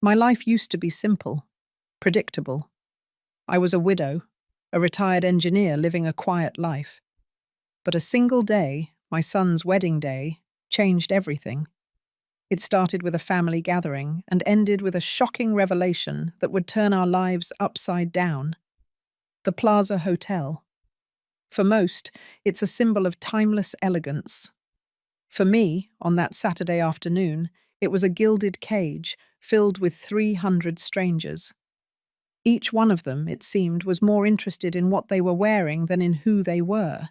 My life used to be simple, predictable. I was a widow, a retired engineer living a quiet life. But a single day, my son's wedding day, changed everything. It started with a family gathering and ended with a shocking revelation that would turn our lives upside down. The Plaza Hotel. For most, it's a symbol of timeless elegance. For me, on that Saturday afternoon, it was a gilded cage filled with 300 strangers. Each one of them, it seemed, was more interested in what they were wearing than in who they were.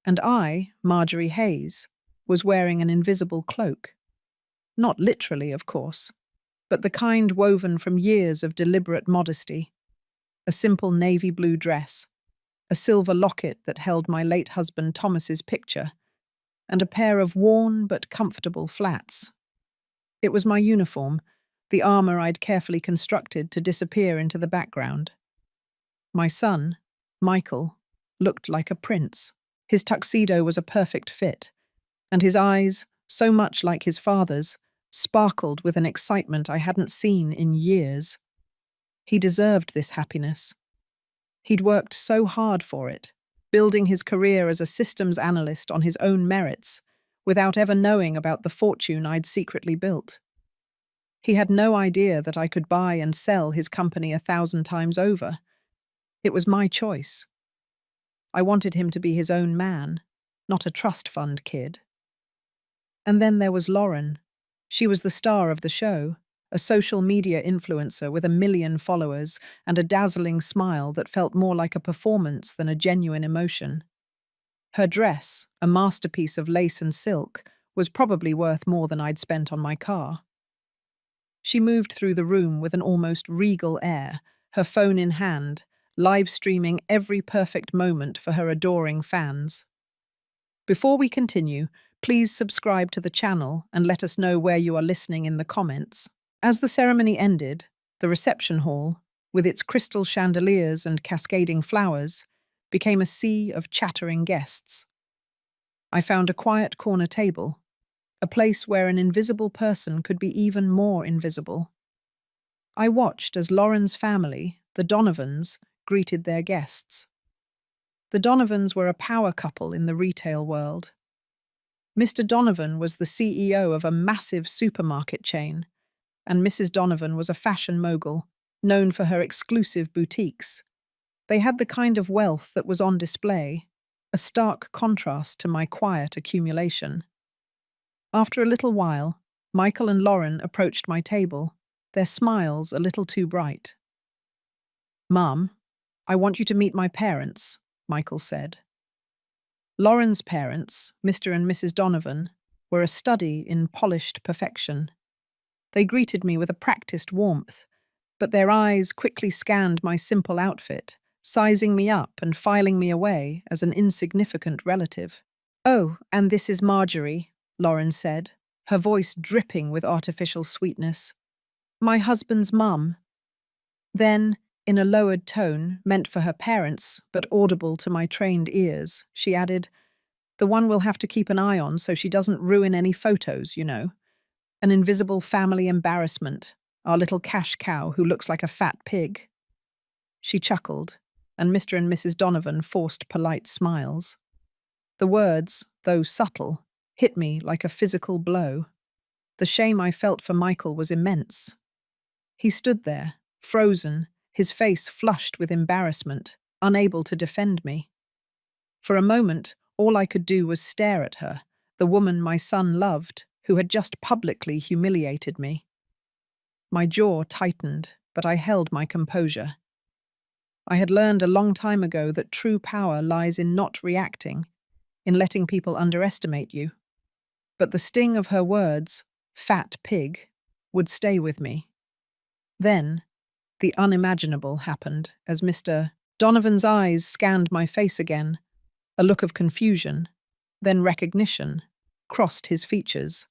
And I, Marjorie Hayes, was wearing an invisible cloak. Not literally, of course, but the kind woven from years of deliberate modesty. A simple navy blue dress, a silver locket that held my late husband Thomas's picture, and a pair of worn but comfortable flats. It was my uniform, the armor I'd carefully constructed to disappear into the background. My son, Michael, looked like a prince. His tuxedo was a perfect fit, and his eyes, so much like his father's, sparkled with an excitement I hadn't seen in years. He deserved this happiness. He'd worked so hard for it, building his career as a systems analyst on his own merits, without ever knowing about the fortune I'd secretly built. He had no idea that I could buy and sell his company 1,000 times over. It was my choice. I wanted him to be his own man, not a trust fund kid. And then there was Lauren. She was the star of the show, a social media influencer with 1 million followers and a dazzling smile that felt more like a performance than a genuine emotion. Her dress, a masterpiece of lace and silk, was probably worth more than I'd spent on my car. She moved through the room with an almost regal air, her phone in hand, live streaming every perfect moment for her adoring fans. Before we continue, please subscribe to the channel and let us know where you are listening in the comments. As the ceremony ended, the reception hall, with its crystal chandeliers and cascading flowers, became a sea of chattering guests. I found a quiet corner table, a place where an invisible person could be even more invisible. I watched as Lauren's family, the Donovans, greeted their guests. The Donovans were a power couple in the retail world. Mr. Donovan was the CEO of a massive supermarket chain, and Mrs. Donovan was a fashion mogul, known for her exclusive boutiques. They had the kind of wealth that was on display, a stark contrast to my quiet accumulation. After a little while, Michael and Lauren approached my table, their smiles a little too bright. "Mum, I want you to meet my parents," Michael said. Lauren's parents, Mr. and Mrs. Donovan, were a study in polished perfection. They greeted me with a practiced warmth, but their eyes quickly scanned my simple outfit, sizing me up and filing me away as an insignificant relative. "Oh, and this is Marjorie," Lauren said, her voice dripping with artificial sweetness. "My husband's mum." Then, in a lowered tone, meant for her parents, but audible to my trained ears, she added, "The one we'll have to keep an eye on so she doesn't ruin any photos, you know. An invisible family embarrassment, our little cash cow who looks like a fat pig." She chuckled, and Mr. and Mrs. Donovan forced polite smiles. The words, though subtle, hit me like a physical blow. The shame I felt for Michael was immense. He stood there, frozen, his face flushed with embarrassment, unable to defend me. For a moment, all I could do was stare at her, the woman my son loved, who had just publicly humiliated me. My jaw tightened, but I held my composure. I had learned a long time ago that true power lies in not reacting, in letting people underestimate you. But the sting of her words, "fat pig," would stay with me. Then, the unimaginable happened as Mr. Donovan's eyes scanned my face again. A look of confusion, then recognition, crossed his features.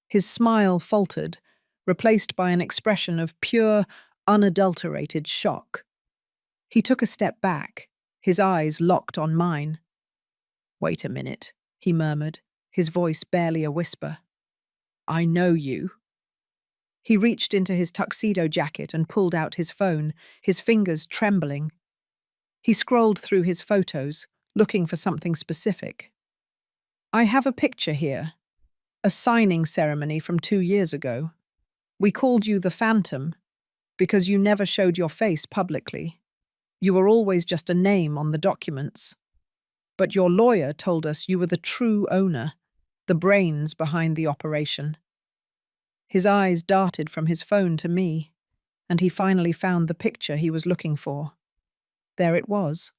His smile faltered, replaced by an expression of pure, unadulterated shock. He took a step back, his eyes locked on mine. "Wait a minute," he murmured, his voice barely a whisper. "I know you." He reached into his tuxedo jacket and pulled out his phone, his fingers trembling. He scrolled through his photos, looking for something specific. I have a picture here. A signing ceremony from 2 years ago. We called you the Phantom because you never showed your face publicly. You were always just a name on the documents. But your lawyer told us you were the true owner, the brains behind the operation. His eyes darted from his phone to me, and he finally found the picture he was looking for. There it was,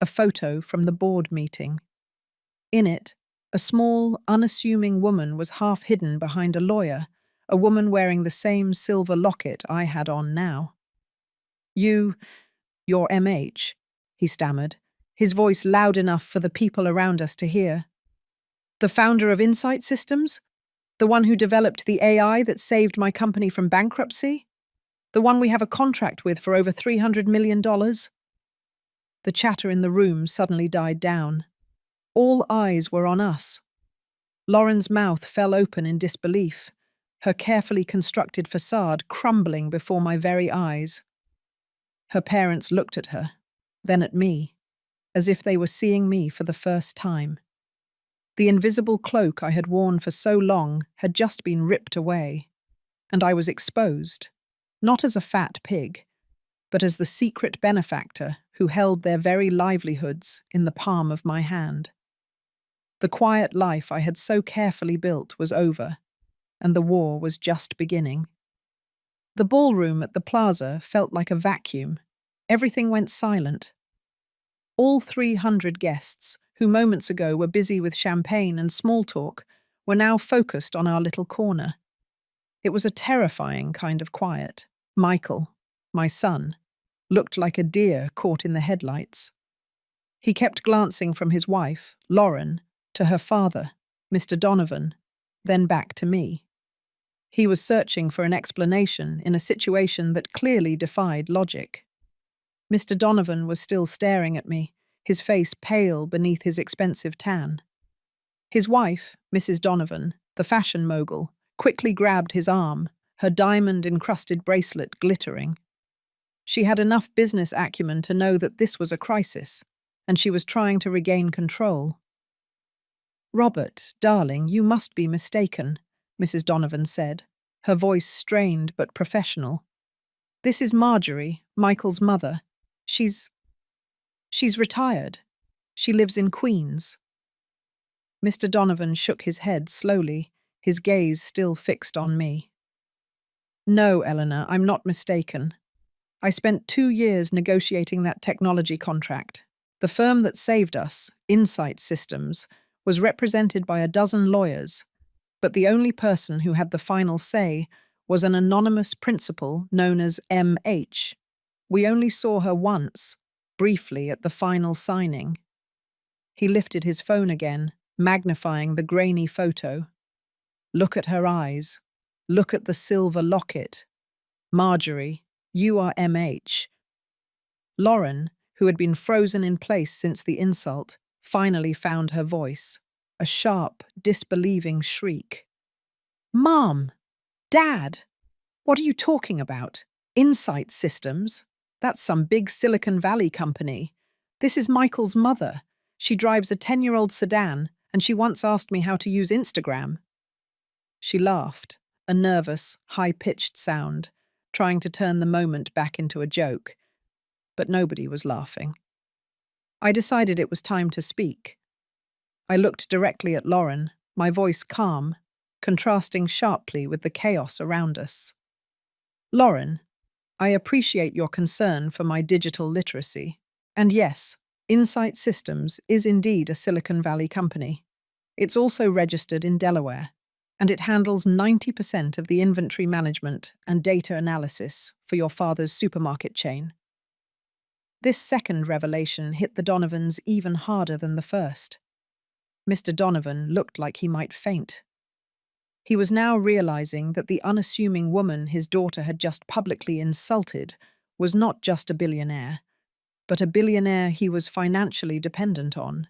a photo from the board meeting. In it, a small, unassuming woman was half hidden behind a lawyer, a woman wearing the same silver locket I had on now. You're MH, he stammered, his voice loud enough for the people around us to hear. The founder of Insight Systems? The one who developed the AI that saved my company from bankruptcy? The one we have a contract with for over $300 million? The chatter in the room suddenly died down. All eyes were on us. Lauren's mouth fell open in disbelief, her carefully constructed facade crumbling before my very eyes. Her parents looked at her, then at me, as if they were seeing me for the first time. The invisible cloak I had worn for so long had just been ripped away, and I was exposed, not as a fat pig, but as the secret benefactor who held their very livelihoods in the palm of my hand. The quiet life I had so carefully built was over, and the war was just beginning. The ballroom at the plaza felt like a vacuum. Everything went silent. All 300 guests, who moments ago were busy with champagne and small talk, were now focused on our little corner. It was a terrifying kind of quiet. Michael, my son, looked like a deer caught in the headlights. He kept glancing from his wife, Lauren, to her father, Mr. Donovan, then back to me. He was searching for an explanation in a situation that clearly defied logic. Mr. Donovan was still staring at me, his face pale beneath his expensive tan. His wife, Mrs. Donovan, the fashion mogul, quickly grabbed his arm, her diamond-encrusted bracelet glittering. She had enough business acumen to know that this was a crisis, and she was trying to regain control. "Robert, darling, you must be mistaken," Mrs. Donovan said, her voice strained but professional. "This is Marjorie, Michael's mother. She's retired. She lives in Queens." Mr. Donovan shook his head slowly, his gaze still fixed on me. "No, Eleanor, I'm not mistaken. I spent 2 years negotiating that technology contract. The firm that saved us, Insight Systems, was represented by a dozen lawyers, but the only person who had the final say was an anonymous principal known as MH. We only saw her once, briefly at the final signing." He lifted his phone again, magnifying the grainy photo. "Look at her eyes. Look at the silver locket. Marjorie, you are MH." Lauren, who had been frozen in place since the insult, finally found her voice, a sharp, disbelieving shriek. "Mom! Dad! What are you talking about? Insight Systems? That's some big Silicon Valley company. This is Michael's mother. She drives a 10-year-old sedan, and she once asked me how to use Instagram." She laughed, a nervous, high-pitched sound, trying to turn the moment back into a joke. But nobody was laughing. I decided it was time to speak. I looked directly at Lauren, my voice calm, contrasting sharply with the chaos around us. "Lauren, I appreciate your concern for my digital literacy. And yes, Insight Systems is indeed a Silicon Valley company. It's also registered in Delaware, and it handles 90% of the inventory management and data analysis for your father's supermarket chain." This second revelation hit the Donovans even harder than the first. Mr. Donovan looked like he might faint. He was now realizing that the unassuming woman his daughter had just publicly insulted was not just a billionaire, but a billionaire he was financially dependent on.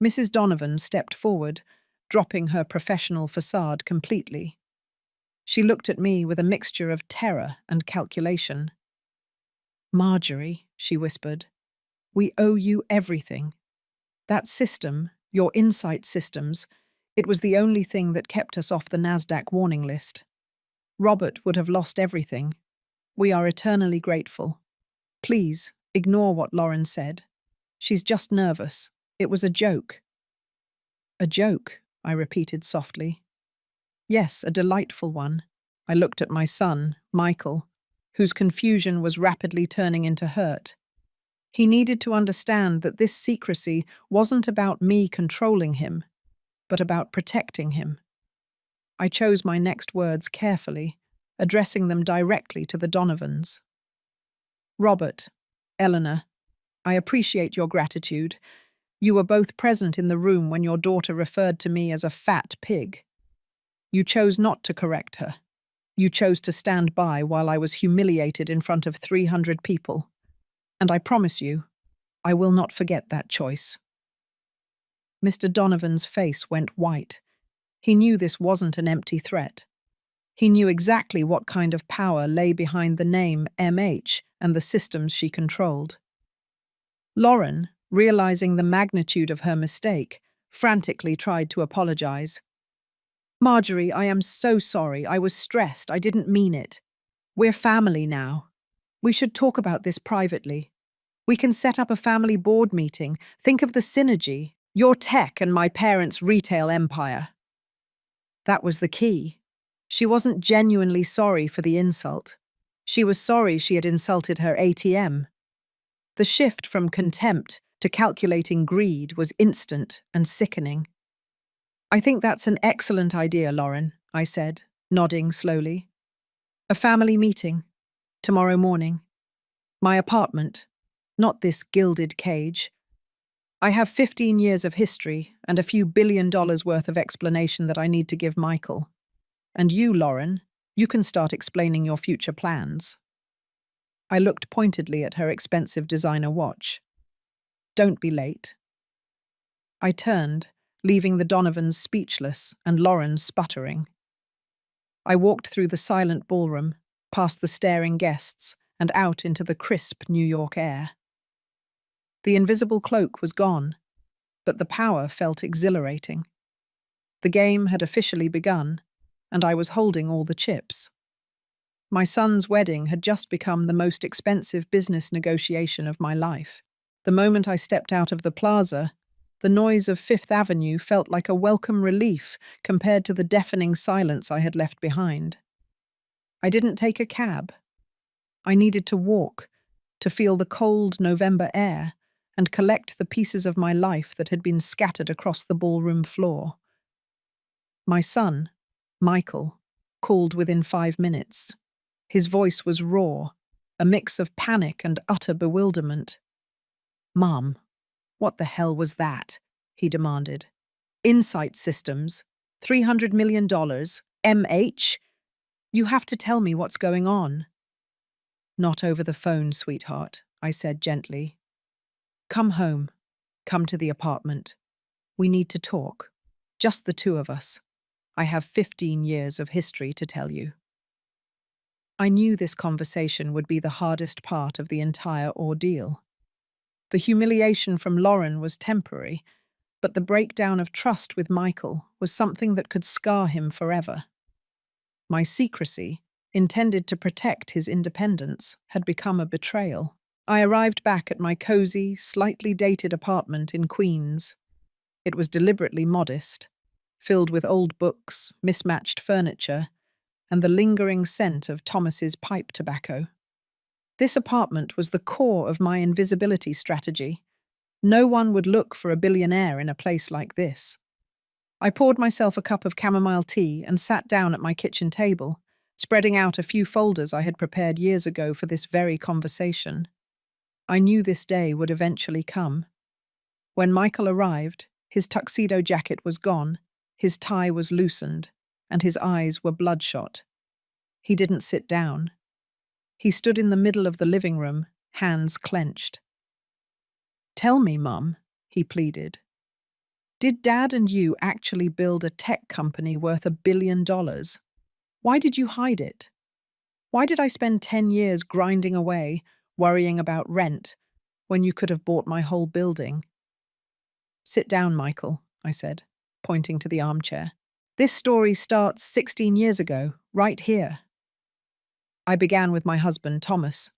Mrs. Donovan stepped forward, dropping her professional facade completely. She looked at me with a mixture of terror and calculation. "Marjorie," she whispered, "we owe you everything. That system, your insight systems, it was the only thing that kept us off the NASDAQ warning list. Robert would have lost everything. We are eternally grateful. Please, ignore what Lauren said. She's just nervous. It was a joke." "A joke," I repeated softly. "Yes, a delightful one." I looked at my son, Michael, whose confusion was rapidly turning into hurt. He needed to understand that this secrecy wasn't about me controlling him, but about protecting him. I chose my next words carefully, addressing them directly to the Donovans. "Robert, Eleanor, I appreciate your gratitude. You were both present in the room when your daughter referred to me as a fat pig. You chose not to correct her. You chose to stand by while I was humiliated in front of 300 people. And I promise you, I will not forget that choice." Mr. Donovan's face went white. He knew this wasn't an empty threat. He knew exactly what kind of power lay behind the name MH and the systems she controlled. Lauren, realizing the magnitude of her mistake, frantically tried to apologize. "Marjorie, I am so sorry. I was stressed. I didn't mean it. We're family now. We should talk about this privately. We can set up a family board meeting. Think of the synergy. Your tech and my parents' retail empire." That was the key. She wasn't genuinely sorry for the insult. She was sorry she had insulted her ATM. The shift from contempt to calculating greed was instant and sickening. "I think that's an excellent idea, Lauren," I said, nodding slowly. "A family meeting. Tomorrow morning. My apartment. Not this gilded cage. I have 15 years of history and a few $1 billion worth of explanation that I need to give Michael. And you, Lauren, you can start explaining your future plans." I looked pointedly at her expensive designer watch. "Don't be late." I turned, leaving the Donovans speechless and Lauren sputtering. I walked through the silent ballroom, past the staring guests, and out into the crisp New York air. The invisible cloak was gone, but the power felt exhilarating. The game had officially begun, and I was holding all the chips. My son's wedding had just become the most expensive business negotiation of my life. The moment I stepped out of the plaza, the noise of Fifth Avenue felt like a welcome relief compared to the deafening silence I had left behind. I didn't take a cab. I needed to walk, to feel the cold November air, and collect the pieces of my life that had been scattered across the ballroom floor. My son, Michael, called within 5 minutes. His voice was raw, a mix of panic and utter bewilderment. "Mom, what the hell was that?" he demanded. "Insight systems, $300 million, MH? You have to tell me what's going on." "Not over the phone, sweetheart," I said gently. "Come home. Come to the apartment. We need to talk. Just the two of us. I have 15 years of history to tell you." I knew this conversation would be the hardest part of the entire ordeal. The humiliation from Lauren was temporary, but the breakdown of trust with Michael was something that could scar him forever. My secrecy, intended to protect his independence, had become a betrayal. I arrived back at my cozy, slightly dated apartment in Queens. It was deliberately modest, filled with old books, mismatched furniture, and the lingering scent of Thomas's pipe tobacco. This apartment was the core of my invisibility strategy. No one would look for a billionaire in a place like this. I poured myself a cup of chamomile tea and sat down at my kitchen table, spreading out a few folders I had prepared years ago for this very conversation. I knew this day would eventually come. When Michael arrived, his tuxedo jacket was gone, his tie was loosened, and his eyes were bloodshot. He didn't sit down. He stood in the middle of the living room, hands clenched. "Tell me, Mum," he pleaded. "Did Dad and you actually build a tech company worth $1 billion? Why did you hide it? Why did I spend 10 years grinding away, worrying about rent, when you could have bought my whole building? Sit down, Michael, I said, pointing to the armchair. This story starts 16 years ago, right here. I began with my husband, Thomas.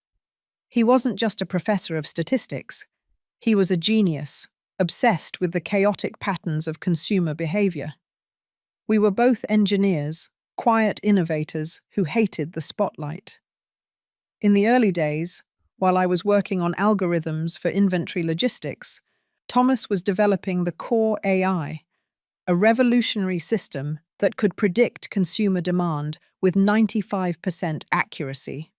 He wasn't just a professor of statistics. He was a genius, obsessed with the chaotic patterns of consumer behavior. We were both engineers, quiet innovators who hated the spotlight. In the early days, while I was working on algorithms for inventory logistics, Thomas was developing the Core AI, a revolutionary system that could predict consumer demand with 95% accuracy.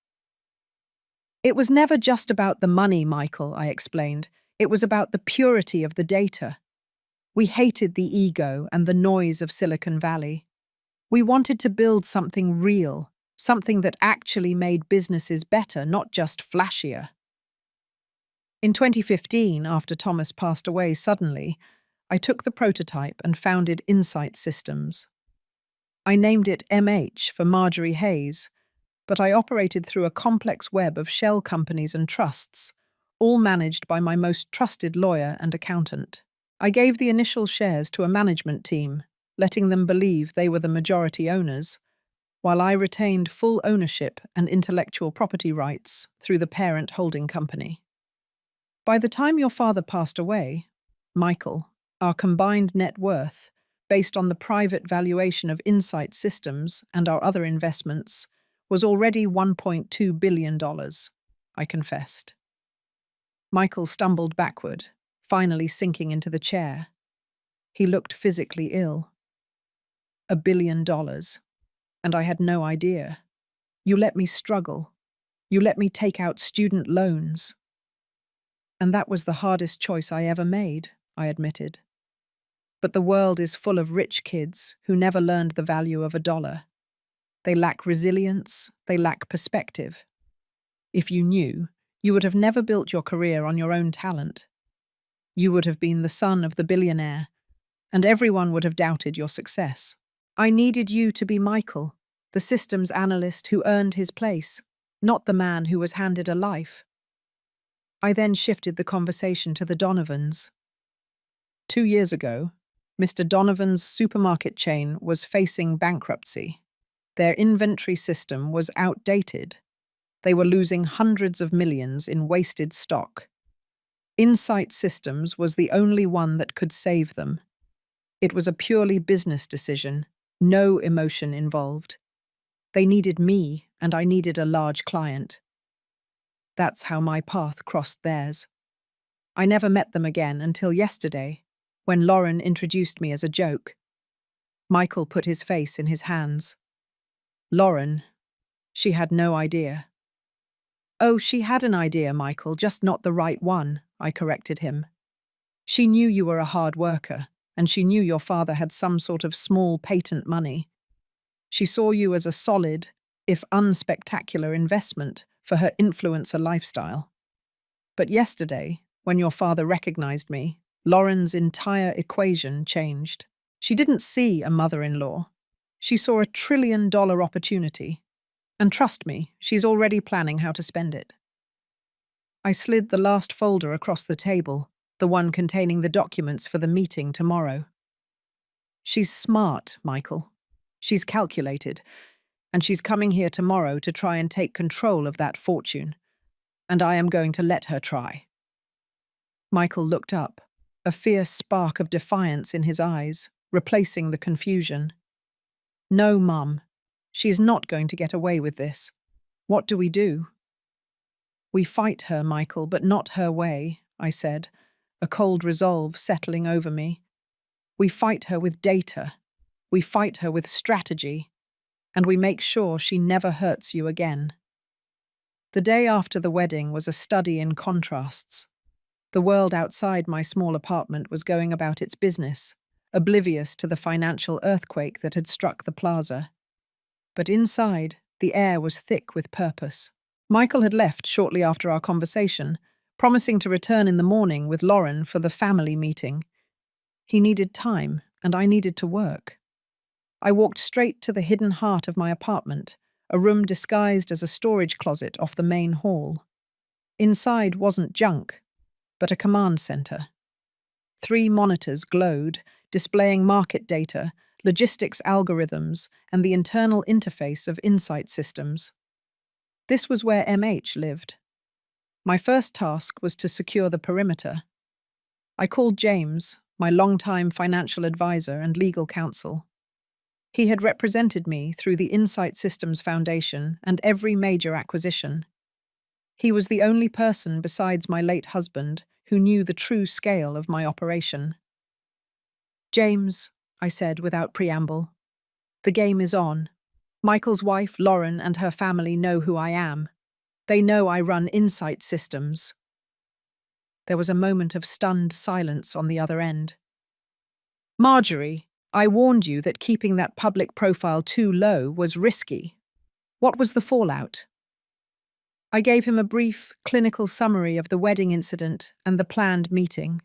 It was never just about the money, Michael, I explained. It was about the purity of the data. We hated the ego and the noise of Silicon Valley. We wanted to build something real, something that actually made businesses better, not just flashier. In 2015, after Thomas passed away suddenly, I took the prototype and founded Insight Systems. I named it MH for Marjorie Hayes, but I operated through a complex web of shell companies and trusts, all managed by my most trusted lawyer and accountant. I gave the initial shares to a management team, letting them believe they were the majority owners, while I retained full ownership and intellectual property rights through the parent holding company. By the time your father passed away, Michael, our combined net worth, based on the private valuation of Insight Systems and our other investments, was already $1.2 billion, I confessed. Michael stumbled backward, finally sinking into the chair. He looked physically ill. $1 billion. And I had no idea. You let me struggle. You let me take out student loans. And that was the hardest choice I ever made, I admitted. But the world is full of rich kids who never learned the value of a dollar. They lack resilience, they lack perspective. If you knew, you would have never built your career on your own talent. You would have been the son of the billionaire, and everyone would have doubted your success. I needed you to be Michael, the systems analyst who earned his place, not the man who was handed a life. I then shifted the conversation to the Donovans. 2 years ago, Mr. Donovan's supermarket chain was facing bankruptcy. Their inventory system was outdated. They were losing hundreds of millions in wasted stock. Insight Systems was the only one that could save them. It was a purely business decision, no emotion involved. They needed me, and I needed a large client. That's how my path crossed theirs. I never met them again until yesterday, when Lauren introduced me as a joke. Michael put his face in his hands. Lauren, she had no idea. Oh, she had an idea, Michael, just not the right one, I corrected him. She knew you were a hard worker, and she knew your father had some sort of small patent money. She saw you as a solid, if unspectacular investment for her influencer lifestyle. But yesterday, when your father recognized me, Lauren's entire equation changed. She didn't see a mother-in-law. She saw a $1 trillion opportunity. And trust me, she's already planning how to spend it. I slid the last folder across the table, the one containing the documents for the meeting tomorrow. She's smart, Michael. She's calculated, and she's coming here tomorrow to try and take control of that fortune. And I am going to let her try. Michael looked up, a fierce spark of defiance in his eyes, replacing the confusion. No, Mum. She is not going to get away with this. What do we do? We fight her, Michael, but not her way, I said, a cold resolve settling over me. We fight her with data. We fight her with strategy. And we make sure she never hurts you again. The day after the wedding was a study in contrasts. The world outside my small apartment was going about its business, oblivious to the financial earthquake that had struck the plaza. But inside, the air was thick with purpose. Michael had left shortly after our conversation, promising to return in the morning with Lauren for the family meeting. He needed time, and I needed to work. I walked straight to the hidden heart of my apartment, a room disguised as a storage closet off the main hall. Inside wasn't junk, but a command center. 3 monitors glowed, displaying market data, logistics algorithms, and the internal interface of insight systems. This was where MH lived. My first task was to secure the perimeter. I called James, my longtime financial advisor and legal counsel. He had represented me through the Insight Systems Foundation and every major acquisition. He was the only person besides my late husband who knew the true scale of my operation. "James," I said without preamble, "the game is on. Michael's wife, Lauren, and her family know who I am. They know I run Insight Systems." There was a moment of stunned silence on the other end. "Marjorie, I warned you that keeping that public profile too low was risky. What was the fallout?" I gave him a brief, clinical summary of the wedding incident and the planned meeting.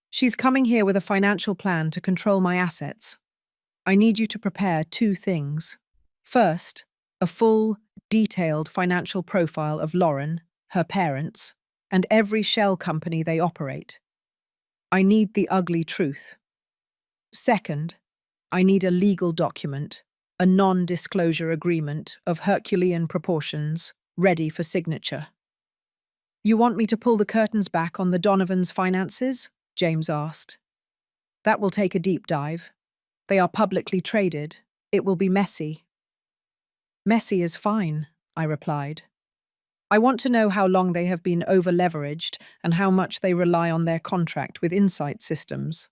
"She's coming here with a financial plan to control my assets. I need you to prepare 2 things. First, a full, detailed financial profile of Lauren, her parents, and every shell company they operate. I need the ugly truth. Second, I need a legal document, a non-disclosure agreement of Herculean proportions, ready for signature." "You want me to pull the curtains back on the Donovans' finances?" James asked. "That will take a deep dive. They are publicly traded. It will be messy." "Messy is fine," I replied. "I want to know how long they have been over-leveraged and how much they rely on their contract with Insight Systems.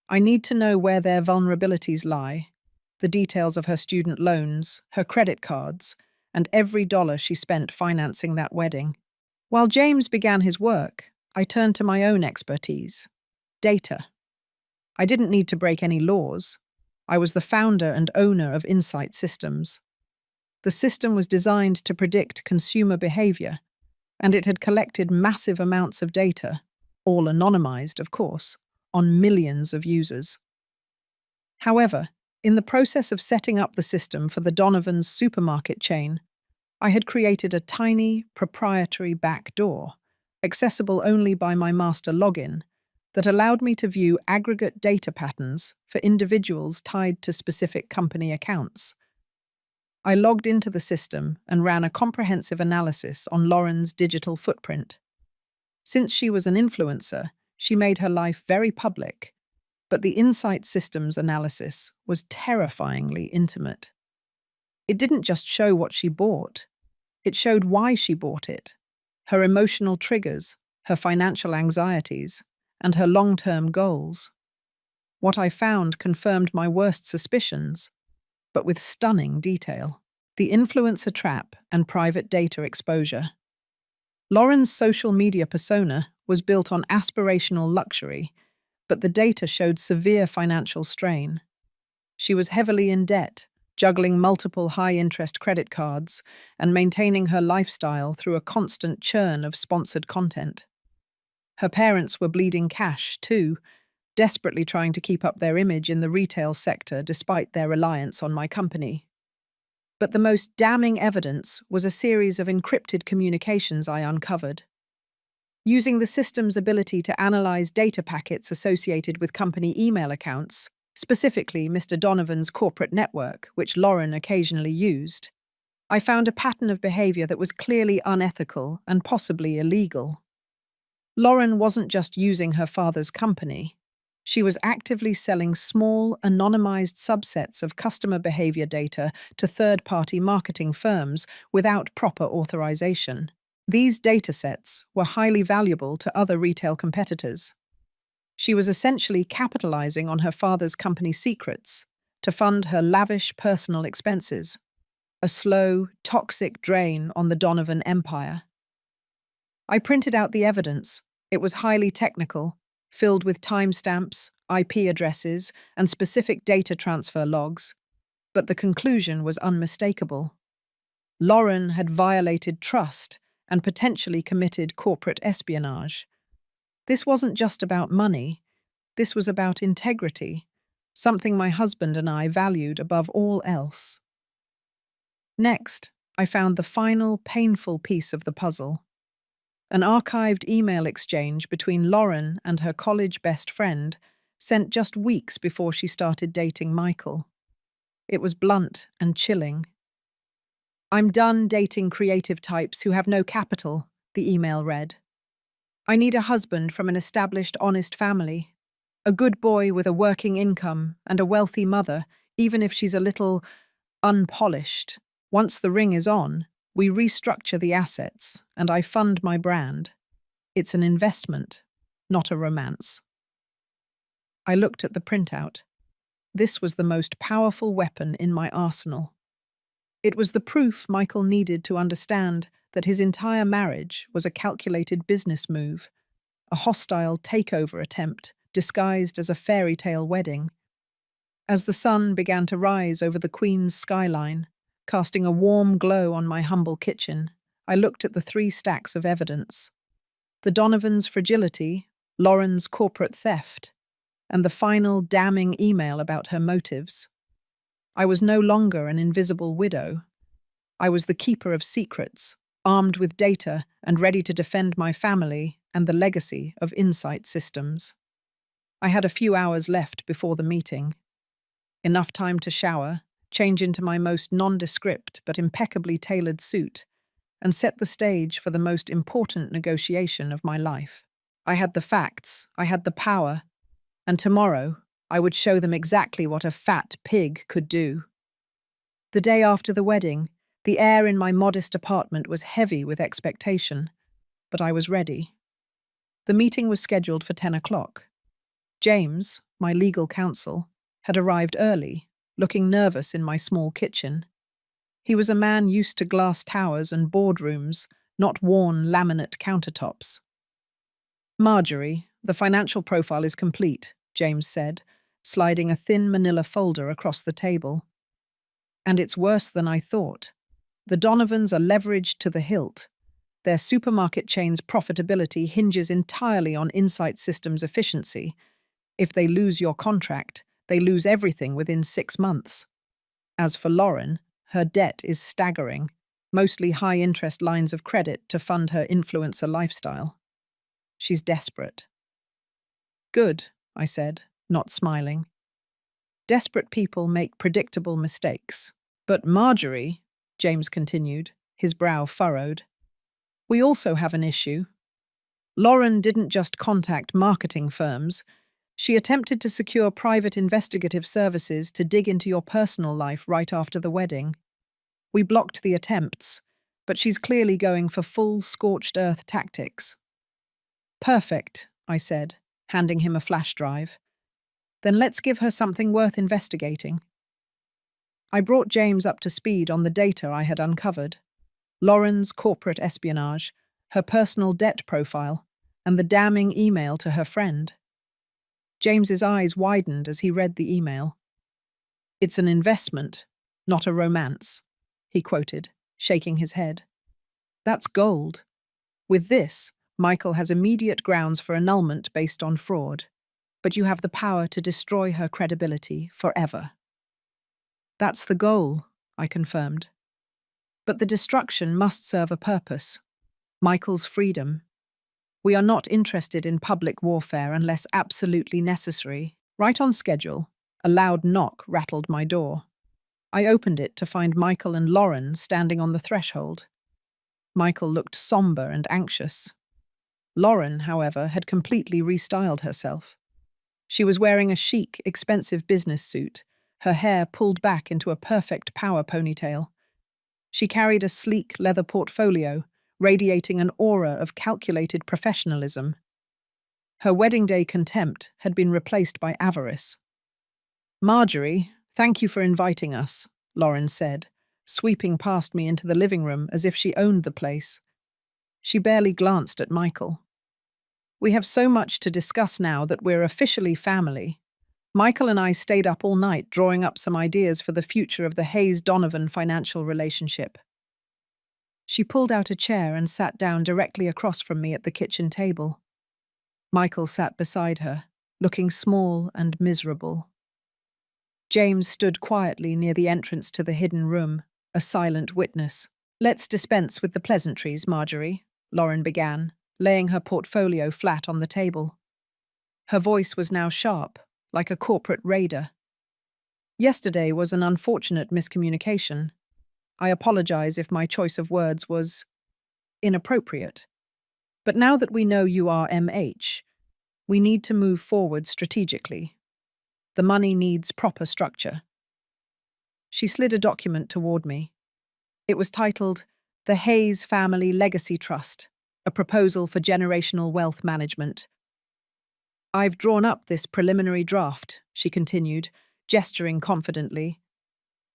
I need to know where their vulnerabilities lie, the details of her student loans, her credit cards, and every dollar she spent financing that wedding." While James began his work, I turned to my own expertise: data. I didn't need to break any laws. I was the founder and owner of Insight Systems. The system was designed to predict consumer behavior, and it had collected massive amounts of data, all anonymized, of course, on millions of users. However, in the process of setting up the system for the Donovan's supermarket chain, I had created a tiny, proprietary backdoor, accessible only by my master login, that allowed me to view aggregate data patterns for individuals tied to specific company accounts. I logged into the system and ran a comprehensive analysis on Lauren's digital footprint. Since she was an influencer, she made her life very public, but the Insight Systems analysis was terrifyingly intimate. It didn't just show what she bought, it showed why she bought it, her emotional triggers, her financial anxieties, and her long-term goals. What I found confirmed my worst suspicions, but with stunning detail: the influencer trap and private data exposure. Lauren's social media persona was built on aspirational luxury, but the data showed severe financial strain. She was heavily in debt, juggling multiple high-interest credit cards and maintaining her lifestyle through a constant churn of sponsored content. Her parents were bleeding cash, too, desperately trying to keep up their image in the retail sector despite their reliance on my company. But the most damning evidence was a series of encrypted communications I uncovered. Using the system's ability to analyze data packets associated with company email accounts, specifically Mr. Donovan's corporate network, which Lauren occasionally used, I found a pattern of behavior that was clearly unethical and possibly illegal. Lauren wasn't just using her father's company. She was actively selling small, anonymized subsets of customer behavior data to third-party marketing firms without proper authorization. These datasets were highly valuable to other retail competitors. She was essentially capitalizing on her father's company secrets to fund her lavish personal expenses, a slow, toxic drain on the Donovan empire. I printed out the evidence. It was highly technical, filled with timestamps, IP addresses, and specific data transfer logs, but the conclusion was unmistakable. Lauren had violated trust and potentially committed corporate espionage. This wasn't just about money. This was about integrity, something my husband and I valued above all else. Next, I found the final painful piece of the puzzle. An archived email exchange between Lauren and her college best friend, sent just weeks before she started dating Michael. It was blunt and chilling. "I'm done dating creative types who have no capital," the email read. "I need a husband from an established, honest family. A good boy with a working income and a wealthy mother, even if she's a little unpolished. Once the ring is on, we restructure the assets, and I fund my brand. It's an investment, not a romance." I looked at the printout. This was the most powerful weapon in my arsenal. It was the proof Michael needed to understand that his entire marriage was a calculated business move, a hostile takeover attempt disguised as a fairy tale wedding. As the sun began to rise over the Queen's skyline, casting a warm glow on my humble kitchen, I looked at the 3 stacks of evidence: the Donovan's fragility, Lauren's corporate theft, and the final damning email about her motives. I was no longer an invisible widow. I was the keeper of secrets, armed with data and ready to defend my family and the legacy of Insight Systems. I had a few hours left before the meeting. Enough time to shower, change into my most nondescript but impeccably tailored suit, and set the stage for the most important negotiation of my life. I had the facts, I had the power, and tomorrow I would show them exactly what a fat pig could do. The day after the wedding, the air in my modest apartment was heavy with expectation, but I was ready. The meeting was scheduled for 10 o'clock. James, my legal counsel, had arrived early, looking nervous in my small kitchen. He was a man used to glass towers and boardrooms, not worn laminate countertops. "Marjorie, the financial profile is complete," James said, sliding a thin manila folder across the table. "And it's worse than I thought. The Donovans are leveraged to the hilt. Their supermarket chain's profitability hinges entirely on Insight Systems' efficiency. If they lose your contract, they lose everything within 6 months. As for Lauren, her debt is staggering, mostly high-interest lines of credit to fund her influencer lifestyle. She's desperate." "Good," I said, not smiling. "Desperate people make predictable mistakes. But Marjorie," James continued, his brow furrowed, "we also have an issue. Lauren didn't just contact marketing firms. She attempted to secure private investigative services to dig into your personal life right after the wedding. We blocked the attempts, but she's clearly going for full scorched earth tactics." "Perfect," I said, handing him a flash drive. "Then let's give her something worth investigating." I brought James up to speed on the data I had uncovered: Lauren's corporate espionage, her personal debt profile, and the damning email to her friend. James's eyes widened as he read the email. "It's an investment, not a romance," he quoted, shaking his head. "That's gold. With this, Michael has immediate grounds for annulment based on fraud, but you have the power to destroy her credibility forever." "That's the goal," I confirmed. "But the destruction must serve a purpose: Michael's freedom. We are not interested in public warfare unless absolutely necessary." Right on schedule, a loud knock rattled my door. I opened it to find Michael and Lauren standing on the threshold. Michael looked somber and anxious. Lauren, however, had completely restyled herself. She was wearing a chic, expensive business suit, her hair pulled back into a perfect power ponytail. She carried a sleek leather portfolio, radiating an aura of calculated professionalism. Her wedding day contempt had been replaced by avarice. "Marjorie, thank you for inviting us," Lauren said, sweeping past me into the living room as if she owned the place. She barely glanced at Michael. "We have so much to discuss now that we're officially family. Michael and I stayed up all night drawing up some ideas for the future of the Hayes-Donovan financial relationship." She pulled out a chair and sat down directly across from me at the kitchen table. Michael sat beside her, looking small and miserable. James stood quietly near the entrance to the hidden room, a silent witness. "Let's dispense with the pleasantries, Marjorie," Lauren began, laying her portfolio flat on the table. Her voice was now sharp, like a corporate raider. "Yesterday was an unfortunate miscommunication. I apologize if my choice of words was inappropriate. But now that we know you are MH, we need to move forward strategically. The money needs proper structure." She slid a document toward me. It was titled The Hayes Family Legacy Trust, a proposal for generational wealth management. "I've drawn up this preliminary draft," she continued, gesturing confidently.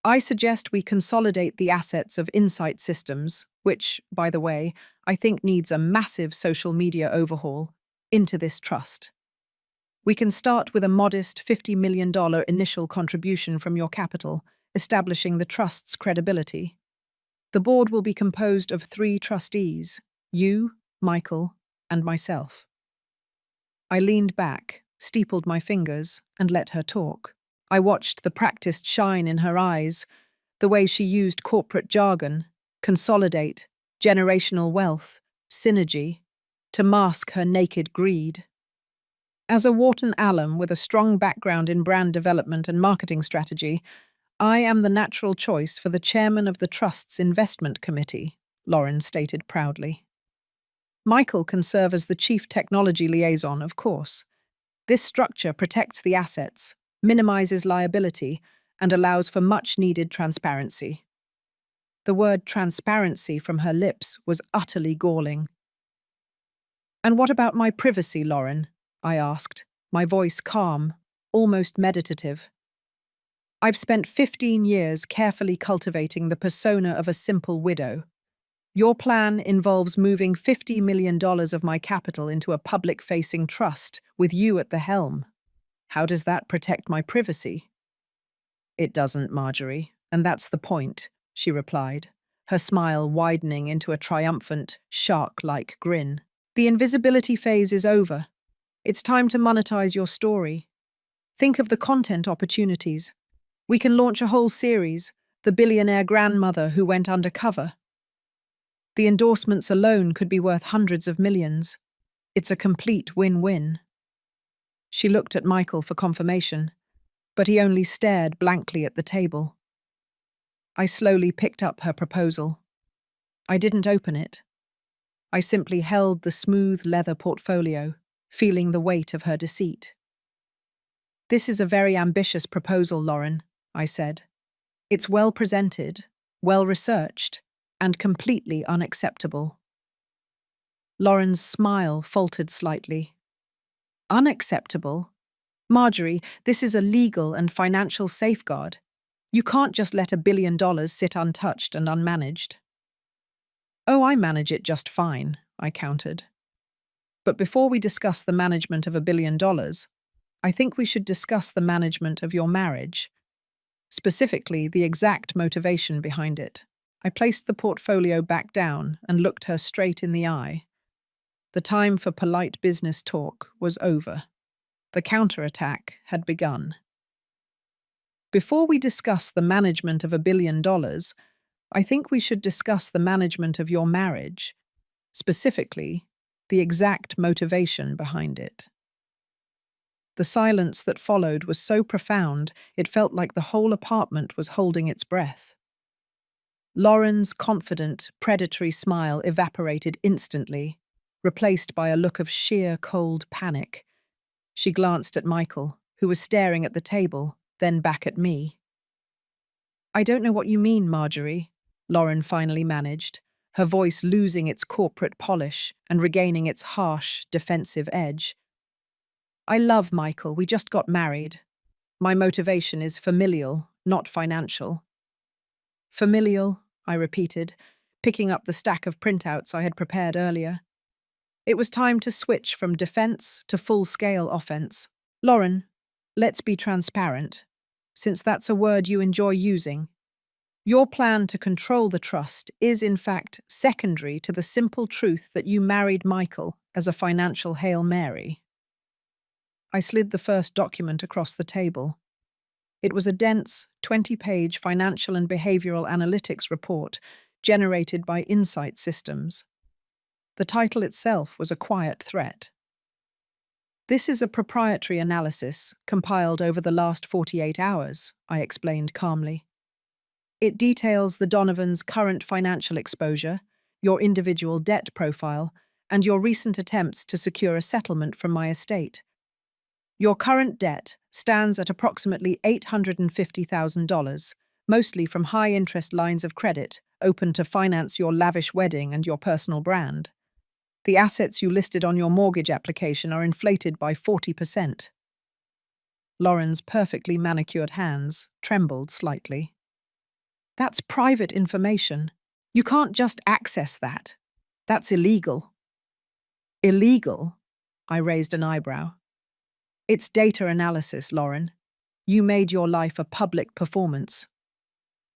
"I suggest we consolidate the assets of Insight Systems, which, by the way, I think needs a massive social media overhaul, into this trust. We can start with a modest $50 million initial contribution from your capital, establishing the trust's credibility. The board will be composed of 3 trustees, you, Michael, and myself." I leaned back, steepled my fingers, and let her talk. I watched the practiced shine in her eyes, the way she used corporate jargon, consolidate, generational wealth, synergy, to mask her naked greed. As a Wharton alum with a strong background in brand development and marketing strategy, I am the natural choice for the chairman of the Trust's investment committee, Lauren stated proudly. "Michael can serve as the chief technology liaison, of course. This structure protects the assets, minimizes liability, and allows for much-needed transparency." The word transparency from her lips was utterly galling. "And what about my privacy, Lauren?" I asked, my voice calm, almost meditative. "I've spent 15 years carefully cultivating the persona of a simple widow. Your plan involves moving $50 million of my capital into a public-facing trust with you at the helm. How does that protect my privacy?" "It doesn't, Marjorie, and that's the point," she replied, her smile widening into a triumphant, shark-like grin. "The invisibility phase is over. It's time to monetize your story. Think of the content opportunities. We can launch a whole series, The Billionaire Grandmother Who Went Undercover. The endorsements alone could be worth hundreds of millions. It's a complete win-win." She looked at Michael for confirmation, but he only stared blankly at the table. I slowly picked up her proposal. I didn't open it. I simply held the smooth leather portfolio, feeling the weight of her deceit. "This is a very ambitious proposal, Lauren," I said. "It's well presented, well researched, and completely unacceptable." Lauren's smile faltered slightly. "Unacceptable? Marjorie, this is a legal and financial safeguard. You can't just let $1 billion sit untouched and unmanaged." "Oh, I manage it just fine," I countered. "But before we discuss the management of $1 billion, I think we should discuss the management of your marriage, specifically the exact motivation behind it." I placed the portfolio back down and looked her straight in the eye. The time for polite business talk was over. The counterattack had begun. "Before we discuss the management of $1 billion, I think we should discuss the management of your marriage, specifically the exact motivation behind it." The silence that followed was so profound it felt like the whole apartment was holding its breath. Lauren's confident, predatory smile evaporated instantly, replaced by a look of sheer cold panic. She glanced at Michael, who was staring at the table, then back at me. "I don't know what you mean, Marjorie," Lauren finally managed, her voice losing its corporate polish and regaining its harsh, defensive edge. "I love Michael, we just got married. My motivation is familial, not financial." "Familial," I repeated, picking up the stack of printouts I had prepared earlier. It was time to switch from defense to full-scale offense. "Lauren, let's be transparent, since that's a word you enjoy using. Your plan to control the trust is, in fact, secondary to the simple truth that you married Michael as a financial Hail Mary." I slid the first document across the table. It was a dense, 20-page financial and behavioral analytics report generated by Insight Systems. The title itself was a quiet threat. "This is a proprietary analysis compiled over the last 48 hours," I explained calmly. "It details the Donovans' current financial exposure, your individual debt profile, and your recent attempts to secure a settlement from my estate. Your current debt stands at approximately $850,000, mostly from high-interest lines of credit open to finance your lavish wedding and your personal brand. The assets you listed on your mortgage application are inflated by 40%. Lauren's perfectly manicured hands trembled slightly. "That's private information. You can't just access that. That's illegal." "Illegal?" I raised an eyebrow. "It's data analysis, Lauren. You made your life a public performance.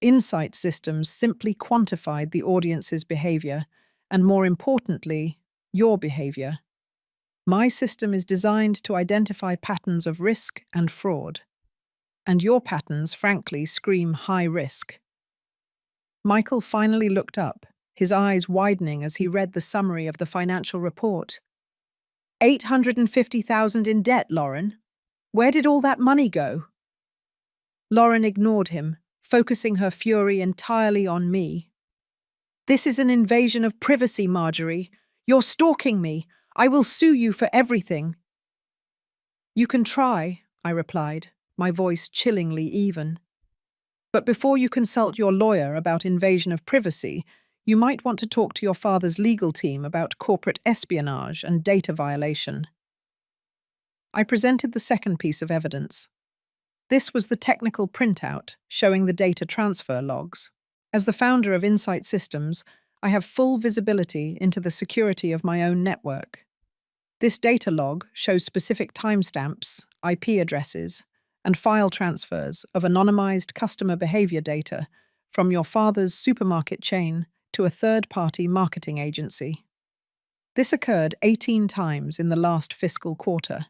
Insight Systems simply quantified the audience's behavior, and more importantly, your behavior. My system is designed to identify patterns of risk and fraud. And your patterns, frankly, scream high risk." Michael finally looked up, his eyes widening as he read the summary of the financial report. $850,000 in debt, Lauren. Where did all that money go?" Lauren ignored him, focusing her fury entirely on me. "This is an invasion of privacy, Marjorie. You're stalking me. I will sue you for everything." "You can try," I replied, my voice chillingly even. "But before you consult your lawyer about invasion of privacy, you might want to talk to your father's legal team about corporate espionage and data violation." I presented the second piece of evidence. This was the technical printout showing the data transfer logs. As the founder of Insight Systems, I have full visibility into the security of my own network. This data log shows specific timestamps, IP addresses, and file transfers of anonymized customer behavior data from your father's supermarket chain to a third-party marketing agency. This occurred 18 times in the last fiscal quarter.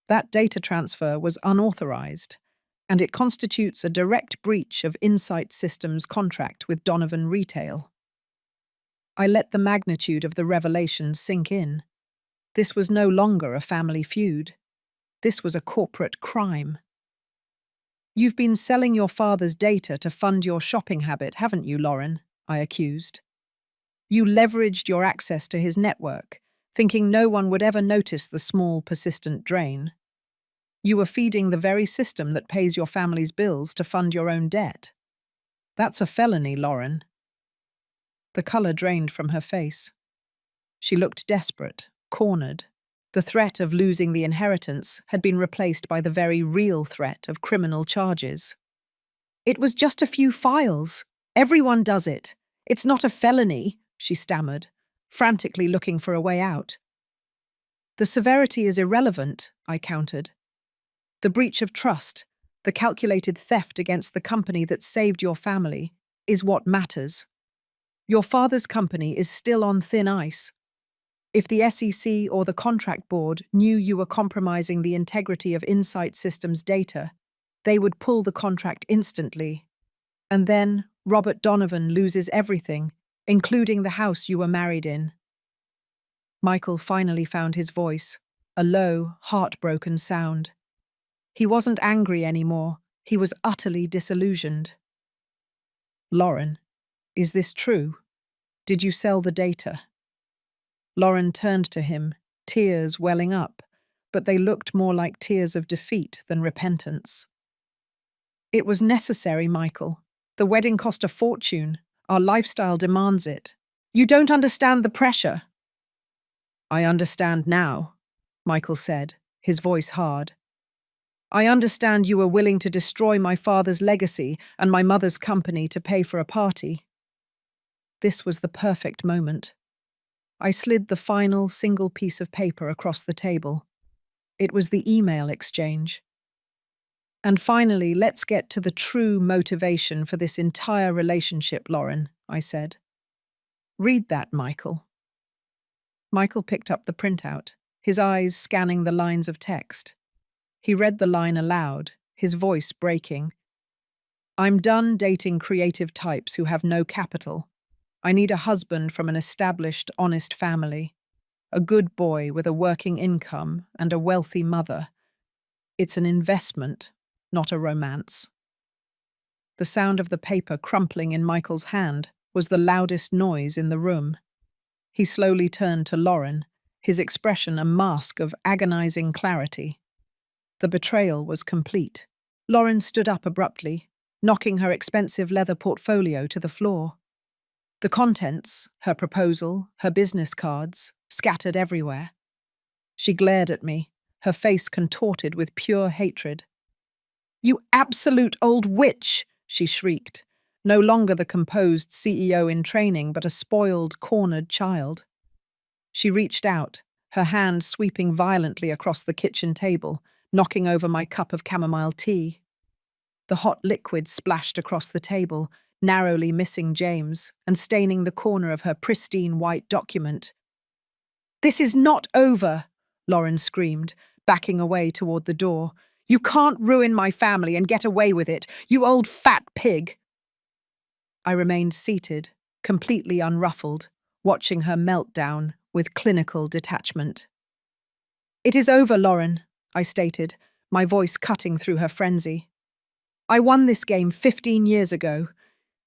That data transfer was unauthorized, and it constitutes a direct breach of Insight Systems' contract with Donovan Retail. I let the magnitude of the revelation sink in. This was no longer a family feud. This was a corporate crime. "You've been selling your father's data to fund your shopping habit, haven't you, Lauren?" I accused. "You leveraged your access to his network, thinking no one would ever notice the small, persistent drain. You were feeding the very system that pays your family's bills to fund your own debt. That's a felony, Lauren." The color drained from her face. She looked desperate, cornered. The threat of losing the inheritance had been replaced by the very real threat of criminal charges. "It was just a few files. Everyone does it. It's not a felony," she stammered, frantically looking for a way out. "The severity is irrelevant," I countered. "The breach of trust, the calculated theft against the company that saved your family, is what matters. Your father's company is still on thin ice. If the SEC or the contract board knew you were compromising the integrity of Insight Systems data, they would pull the contract instantly. And then Robert Donovan loses everything, including the house you were married in." Michael finally found his voice, a low, heartbroken sound. He wasn't angry anymore. He was utterly disillusioned. "Lauren, is this true? Did you sell the data?" Lauren turned to him, tears welling up, but they looked more like tears of defeat than repentance. "It was necessary, Michael. The wedding cost a fortune. Our lifestyle demands it. You don't understand the pressure." "I understand now," Michael said, his voice hard. "I understand you were willing to destroy my father's legacy and my mother's company to pay for a party." This was the perfect moment. I slid the final single piece of paper across the table. It was the email exchange. "And finally, let's get to the true motivation for this entire relationship, Lauren," I said. "Read that, Michael." Michael picked up the printout, his eyes scanning the lines of text. He read the line aloud, his voice breaking. I'm done dating creative types who have no capital. I need a husband from an established, honest family. A good boy with a working income and a wealthy mother. It's an investment, not a romance. The sound of the paper crumpling in Michael's hand was the loudest noise in the room. He slowly turned to Lauren, his expression a mask of agonizing clarity. The betrayal was complete. Lauren stood up abruptly, knocking her expensive leather portfolio to the floor. The contents, her proposal, her business cards, scattered everywhere. She glared at me, her face contorted with pure hatred. "You absolute old witch!" she shrieked, no longer the composed CEO in training, but a spoiled, cornered child. She reached out, her hand sweeping violently across the kitchen table, knocking over my cup of chamomile tea. The hot liquid splashed across the table, narrowly missing James and staining the corner of her pristine white document. "This is not over," Lauren screamed, backing away toward the door. "You can't ruin my family and get away with it, you old fat pig." I remained seated, completely unruffled, watching her meltdown with clinical detachment. "It is over, Lauren," I stated, my voice cutting through her frenzy. "I won this game 15 years ago.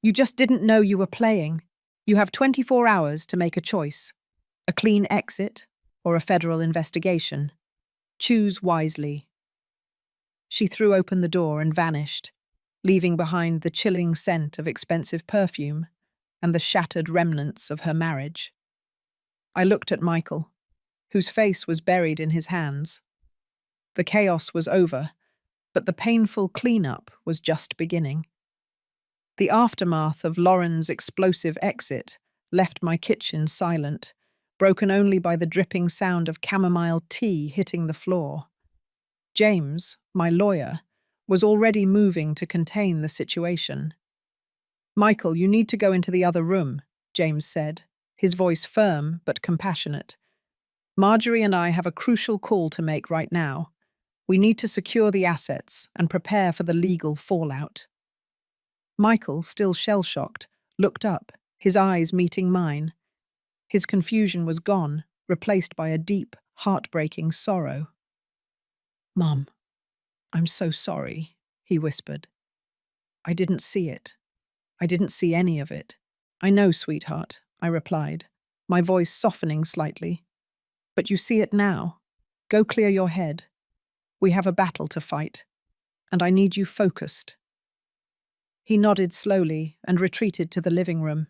You just didn't know you were playing. You have 24 hours to make a choice. A clean exit or a federal investigation. Choose wisely." She threw open the door and vanished, leaving behind the chilling scent of expensive perfume and the shattered remnants of her marriage. I looked at Michael, whose face was buried in his hands. The chaos was over, but the painful cleanup was just beginning. The aftermath of Lauren's explosive exit left my kitchen silent, broken only by the dripping sound of chamomile tea hitting the floor. James, my lawyer, was already moving to contain the situation. "Michael, you need to go into the other room," James said, his voice firm but compassionate. "Marjorie and I have a crucial call to make right now. We need to secure the assets and prepare for the legal fallout." Michael, still shell-shocked, looked up, his eyes meeting mine. His confusion was gone, replaced by a deep, heartbreaking sorrow. "Mom, I'm so sorry," he whispered. "I didn't see it. I didn't see any of it." "I know, sweetheart," I replied, my voice softening slightly. "But you see it now. Go clear your head. We have a battle to fight, and I need you focused." He nodded slowly and retreated to the living room.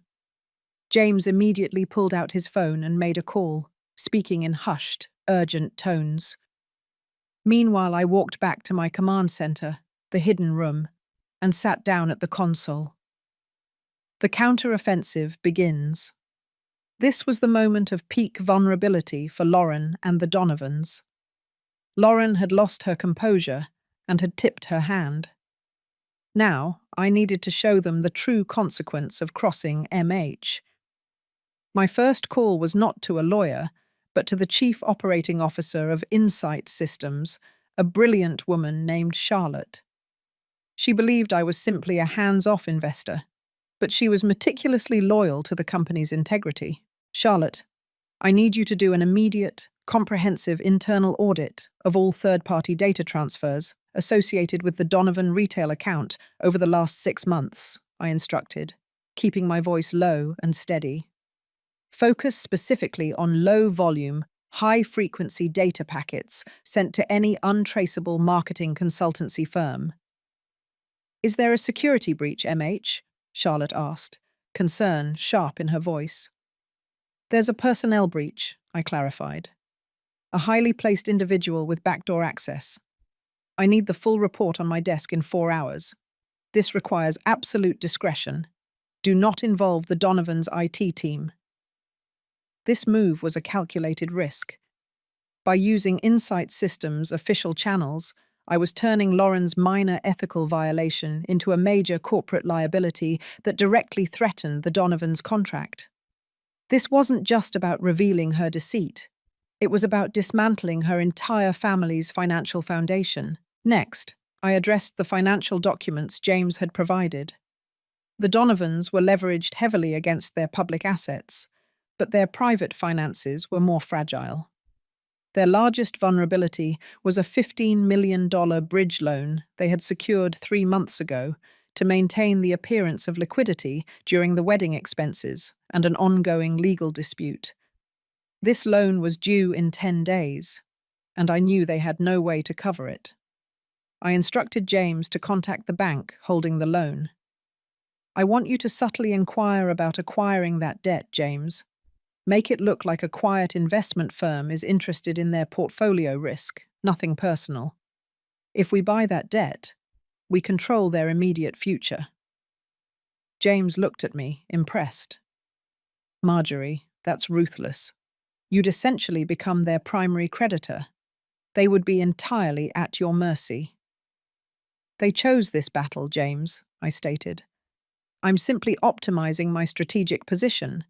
James immediately pulled out his phone and made a call, speaking in hushed, urgent tones. Meanwhile, I walked back to my command center, the hidden room, and sat down at the console. The counter-offensive begins. This was the moment of peak vulnerability for Lauren and the Donovans. Lauren had lost her composure and had tipped her hand. Now, I needed to show them the true consequence of crossing MH. My first call was not to a lawyer, but to the Chief Operating Officer of Insight Systems, a brilliant woman named Charlotte. She believed I was simply a hands-off investor, but she was meticulously loyal to the company's integrity. "Charlotte, I need you to do an immediate, comprehensive internal audit of all third-party data transfers associated with the Donovan retail account over the last 6 months," I instructed, keeping my voice low and steady. "Focus specifically on low-volume, high-frequency data packets sent to any untraceable marketing consultancy firm." "Is there a security breach, MH?" Charlotte asked, concern sharp in her voice. "There's a personnel breach," I clarified. "A highly placed individual with backdoor access. I need the full report on my desk in 4 hours. This requires absolute discretion. Do not involve the Donovans' IT team." This move was a calculated risk. By using Insight Systems' official channels, I was turning Lauren's minor ethical violation into a major corporate liability that directly threatened the Donovans' contract. This wasn't just about revealing her deceit. It was about dismantling her entire family's financial foundation. Next, I addressed the financial documents James had provided. The Donovans were leveraged heavily against their public assets, but their private finances were more fragile. Their largest vulnerability was a $15 million bridge loan they had secured 3 months ago to maintain the appearance of liquidity during the wedding expenses and an ongoing legal dispute. This loan was due in 10 days, and I knew they had no way to cover it. I instructed James to contact the bank holding the loan. "I want you to subtly inquire about acquiring that debt, James. Make it look like a quiet investment firm is interested in their portfolio risk, nothing personal. If we buy that debt, we control their immediate future." James looked at me, impressed. "Marjorie, that's ruthless. You'd essentially become their primary creditor. They would be entirely at your mercy." "They chose this battle, James," I stated. "I'm simply optimizing my strategic position.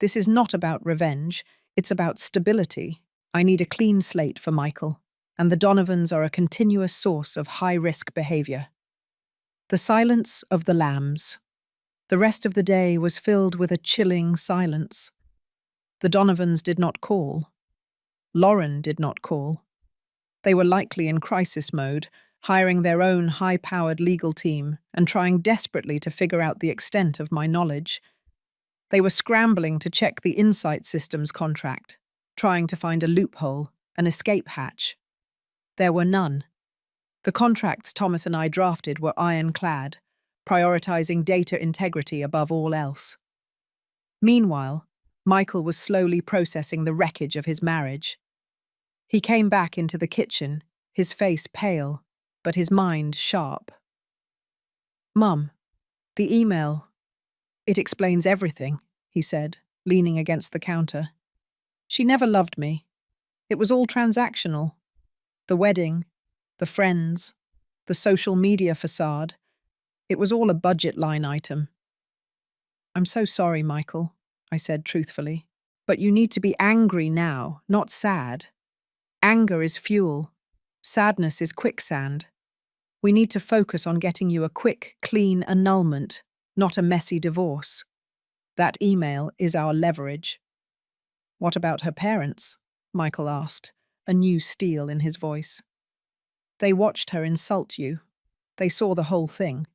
This is not about revenge, it's about stability. I need a clean slate for Michael, and the Donovans are a continuous source of high-risk behavior." The silence of the lambs. The rest of the day was filled with a chilling silence. The Donovans did not call. Lauren did not call. They were likely in crisis mode, hiring their own high-powered legal team and trying desperately to figure out the extent of my knowledge. They were scrambling to check the Insight Systems contract, trying to find a loophole, an escape hatch. There were none. The contracts Thomas and I drafted were ironclad, prioritizing data integrity above all else. Meanwhile, Michael was slowly processing the wreckage of his marriage. He came back into the kitchen, his face pale, but his mind sharp. "Mum, the email, it explains everything," he said, leaning against the counter. "She never loved me. It was all transactional. The wedding, the friends, the social media facade. It was all a budget line item." "I'm so sorry, Michael," I said truthfully. "But you need to be angry now, not sad. Anger is fuel. Sadness is quicksand. We need to focus on getting you a quick, clean annulment, not a messy divorce. That email is our leverage." "What about her parents?" Michael asked, a new steel in his voice. "They watched her insult you. They saw the whole thing."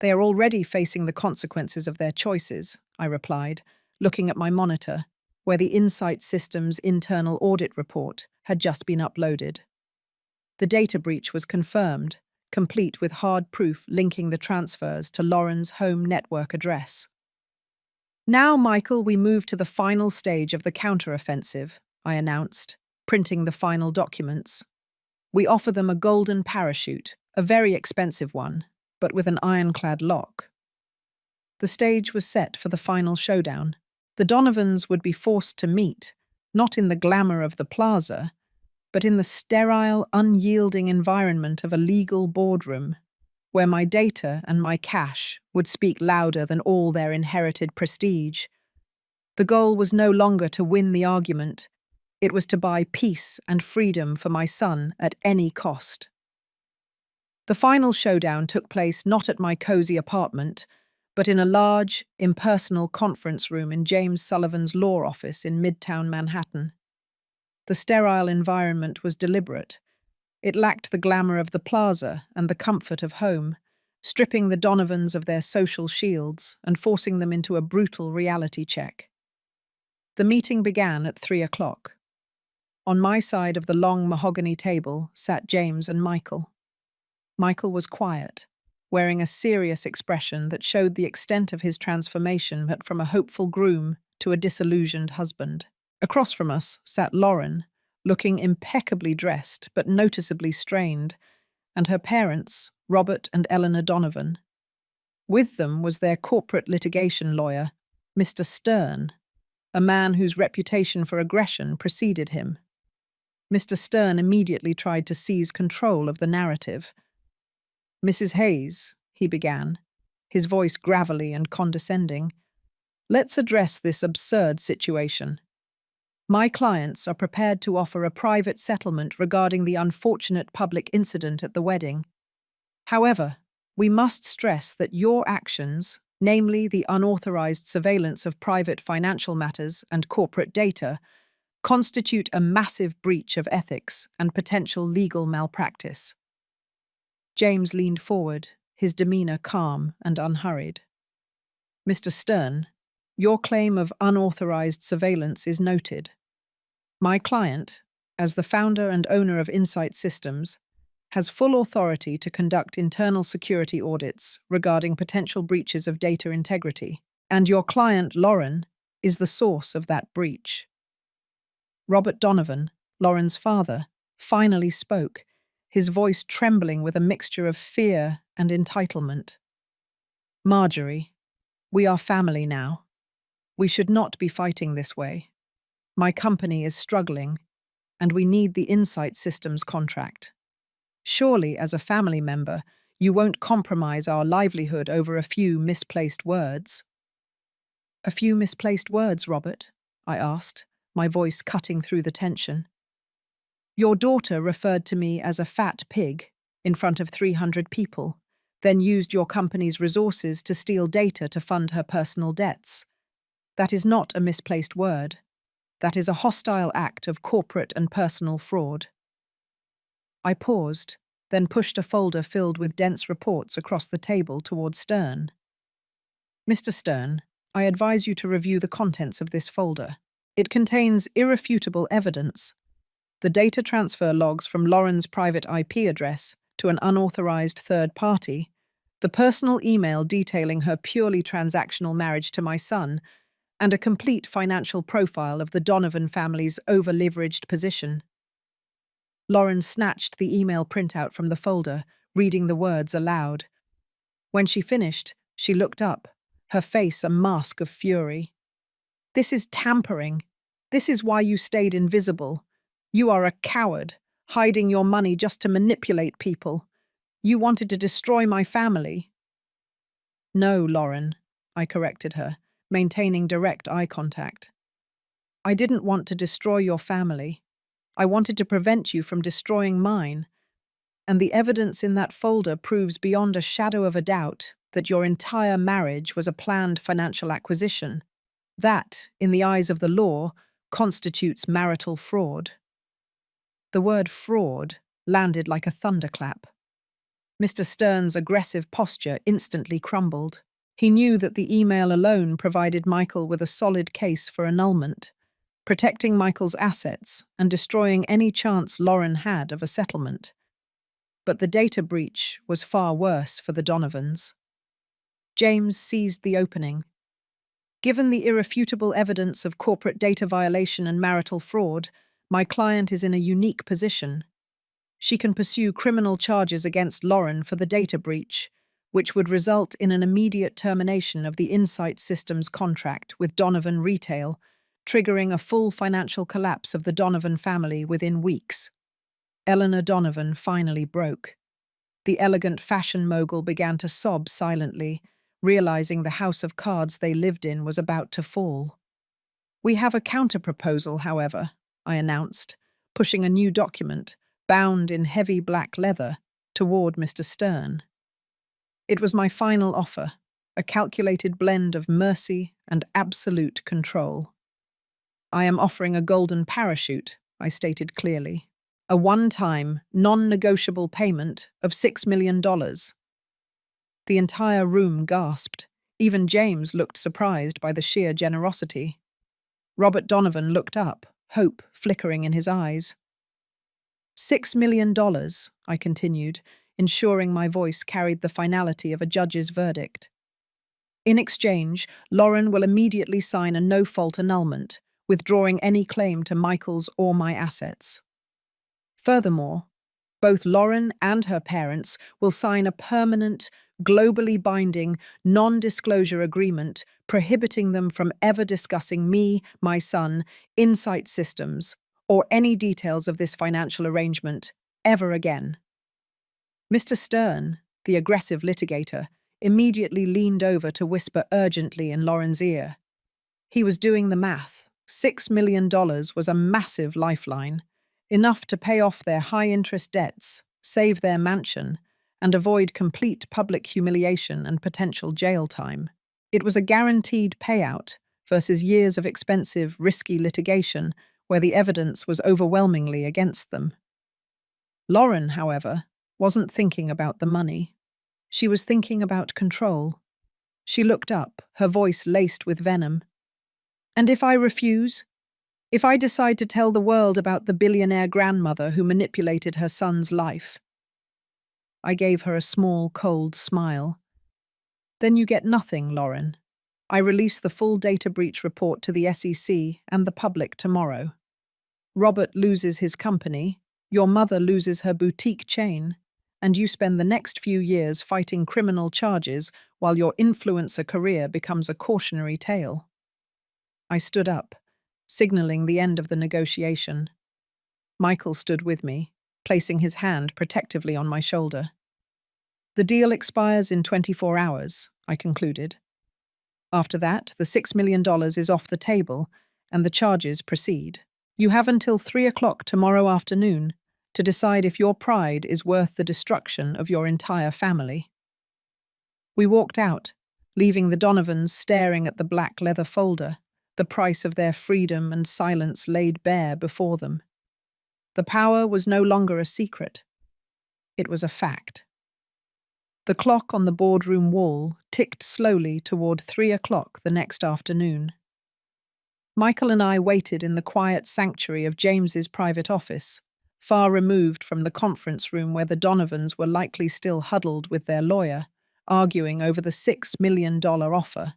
"They are already facing the consequences of their choices," I replied, looking at my monitor, where the Insight Systems internal audit report had just been uploaded. The data breach was confirmed, complete with hard proof linking the transfers to Lauren's home network address. "Now, Michael, we move to the final stage of the counteroffensive," I announced, printing the final documents. "We offer them a golden parachute, a very expensive one, but with an ironclad lock." The stage was set for the final showdown. The Donovans would be forced to meet, not in the glamour of the plaza, but in the sterile, unyielding environment of a legal boardroom, where my data and my cash would speak louder than all their inherited prestige. The goal was no longer to win the argument, it was to buy peace and freedom for my son at any cost. The final showdown took place not at my cozy apartment, but in a large, impersonal conference room in James Sullivan's law office in Midtown Manhattan. The sterile environment was deliberate. It lacked the glamour of the plaza and the comfort of home, stripping the Donovans of their social shields and forcing them into a brutal reality check. The meeting began at 3:00. On my side of the long mahogany table sat James and Michael. Michael was quiet, wearing a serious expression that showed the extent of his transformation from a hopeful groom to a disillusioned husband. Across from us sat Lauren, looking impeccably dressed but noticeably strained, and her parents, Robert and Eleanor Donovan. With them was their corporate litigation lawyer, Mr. Stern, a man whose reputation for aggression preceded him. Mr. Stern immediately tried to seize control of the narrative. "Mrs. Hayes," he began, his voice gravelly and condescending, "let's address this absurd situation. My clients are prepared to offer a private settlement regarding the unfortunate public incident at the wedding. However, we must stress that your actions, namely the unauthorized surveillance of private financial matters and corporate data, constitute a massive breach of ethics and potential legal malpractice. James leaned forward, his demeanor calm and unhurried. Mr. Stern, your claim of unauthorized surveillance is noted. My client, as the founder and owner of Insight Systems, has full authority to conduct internal security audits regarding potential breaches of data integrity, and your client, Lauren, is the source of that breach. Robert Donovan, Lauren's father, finally spoke, his voice trembling with a mixture of fear and entitlement. Marjorie, we are family now. We should not be fighting this way. My company is struggling, and we need the Insight Systems contract. Surely, as a family member, you won't compromise our livelihood over a few misplaced words. A few misplaced words, Robert? I asked, my voice cutting through the tension. Your daughter referred to me as a fat pig in front of 300 people, then used your company's resources to steal data to fund her personal debts. That is not a misplaced word. That is a hostile act of corporate and personal fraud. I paused, then pushed a folder filled with dense reports across the table toward Stern. Mr. Stern, I advise you to review the contents of this folder. It contains irrefutable evidence. The data transfer logs from Lauren's private IP address to an unauthorized third party, the personal email detailing her purely transactional marriage to my son, and a complete financial profile of the Donovan family's over-leveraged position. Lauren snatched the email printout from the folder, reading the words aloud. When she finished, she looked up, her face a mask of fury. This is tampering. This is why you stayed invisible. You are a coward, hiding your money just to manipulate people. You wanted to destroy my family. No, Lauren, I corrected her, maintaining direct eye contact. I didn't want to destroy your family. I wanted to prevent you from destroying mine. And the evidence in that folder proves beyond a shadow of a doubt that your entire marriage was a planned financial acquisition. That, in the eyes of the law, constitutes marital fraud. The word fraud landed like a thunderclap. Mr. Stern's aggressive posture instantly crumbled. He knew that the email alone provided Michael with a solid case for annulment, protecting Michael's assets and destroying any chance Lauren had of a settlement. But the data breach was far worse for the Donovans. James seized the opening. Given the irrefutable evidence of corporate data violation and marital fraud, my client is in a unique position. She can pursue criminal charges against Lauren for the data breach, which would result in an immediate termination of the Insight Systems contract with Donovan Retail, triggering a full financial collapse of the Donovan family within weeks. Eleanor Donovan finally broke. The elegant fashion mogul began to sob silently, realizing the house of cards they lived in was about to fall. We have a counter-proposal, however, I announced, pushing a new document, bound in heavy black leather, toward Mr. Stern. It was my final offer, a calculated blend of mercy and absolute control. I am offering a golden parachute, I stated clearly, a one-time, non-negotiable payment of $6 million. The entire room gasped. Even James looked surprised by the sheer generosity. Robert Donovan looked up, hope flickering in his eyes. $6 million, I continued, ensuring my voice carried the finality of a judge's verdict. In exchange, Lauren will immediately sign a no-fault annulment, withdrawing any claim to Michael's or my assets. Furthermore, both Lauren and her parents will sign a permanent, globally binding, non-disclosure agreement prohibiting them from ever discussing me, my son, Insight Systems, or any details of this financial arrangement ever again. Mr. Stern, the aggressive litigator, immediately leaned over to whisper urgently in Lauren's ear. He was doing the math, $6 million was a massive lifeline, enough to pay off their high-interest debts, save their mansion, and avoid complete public humiliation and potential jail time. It was a guaranteed payout versus years of expensive, risky litigation where the evidence was overwhelmingly against them. Lauren, however, wasn't thinking about the money. She was thinking about control. She looked up, her voice laced with venom. "And if I refuse? If I decide to tell the world about the billionaire grandmother who manipulated her son's life?" I gave her a small, cold smile. "Then you get nothing, Lauren. I release the full data breach report to the SEC and the public tomorrow. Robert loses his company, your mother loses her boutique chain, and you spend the next few years fighting criminal charges while your influencer career becomes a cautionary tale." I stood up, signaling the end of the negotiation. Michael stood with me, placing his hand protectively on my shoulder. "The deal expires in 24 hours, I concluded. After that, the $6 million is off the table and the charges proceed. You have until 3 o'clock tomorrow afternoon to decide if your pride is worth the destruction of your entire family." We walked out, leaving the Donovans staring at the black leather folder, the price of their freedom and silence laid bare before them. The power was no longer a secret. It was a fact. The clock on the boardroom wall ticked slowly toward 3 o'clock the next afternoon. Michael and I waited in the quiet sanctuary of James's private office, far removed from the conference room where the Donovans were likely still huddled with their lawyer, arguing over the $6 million offer.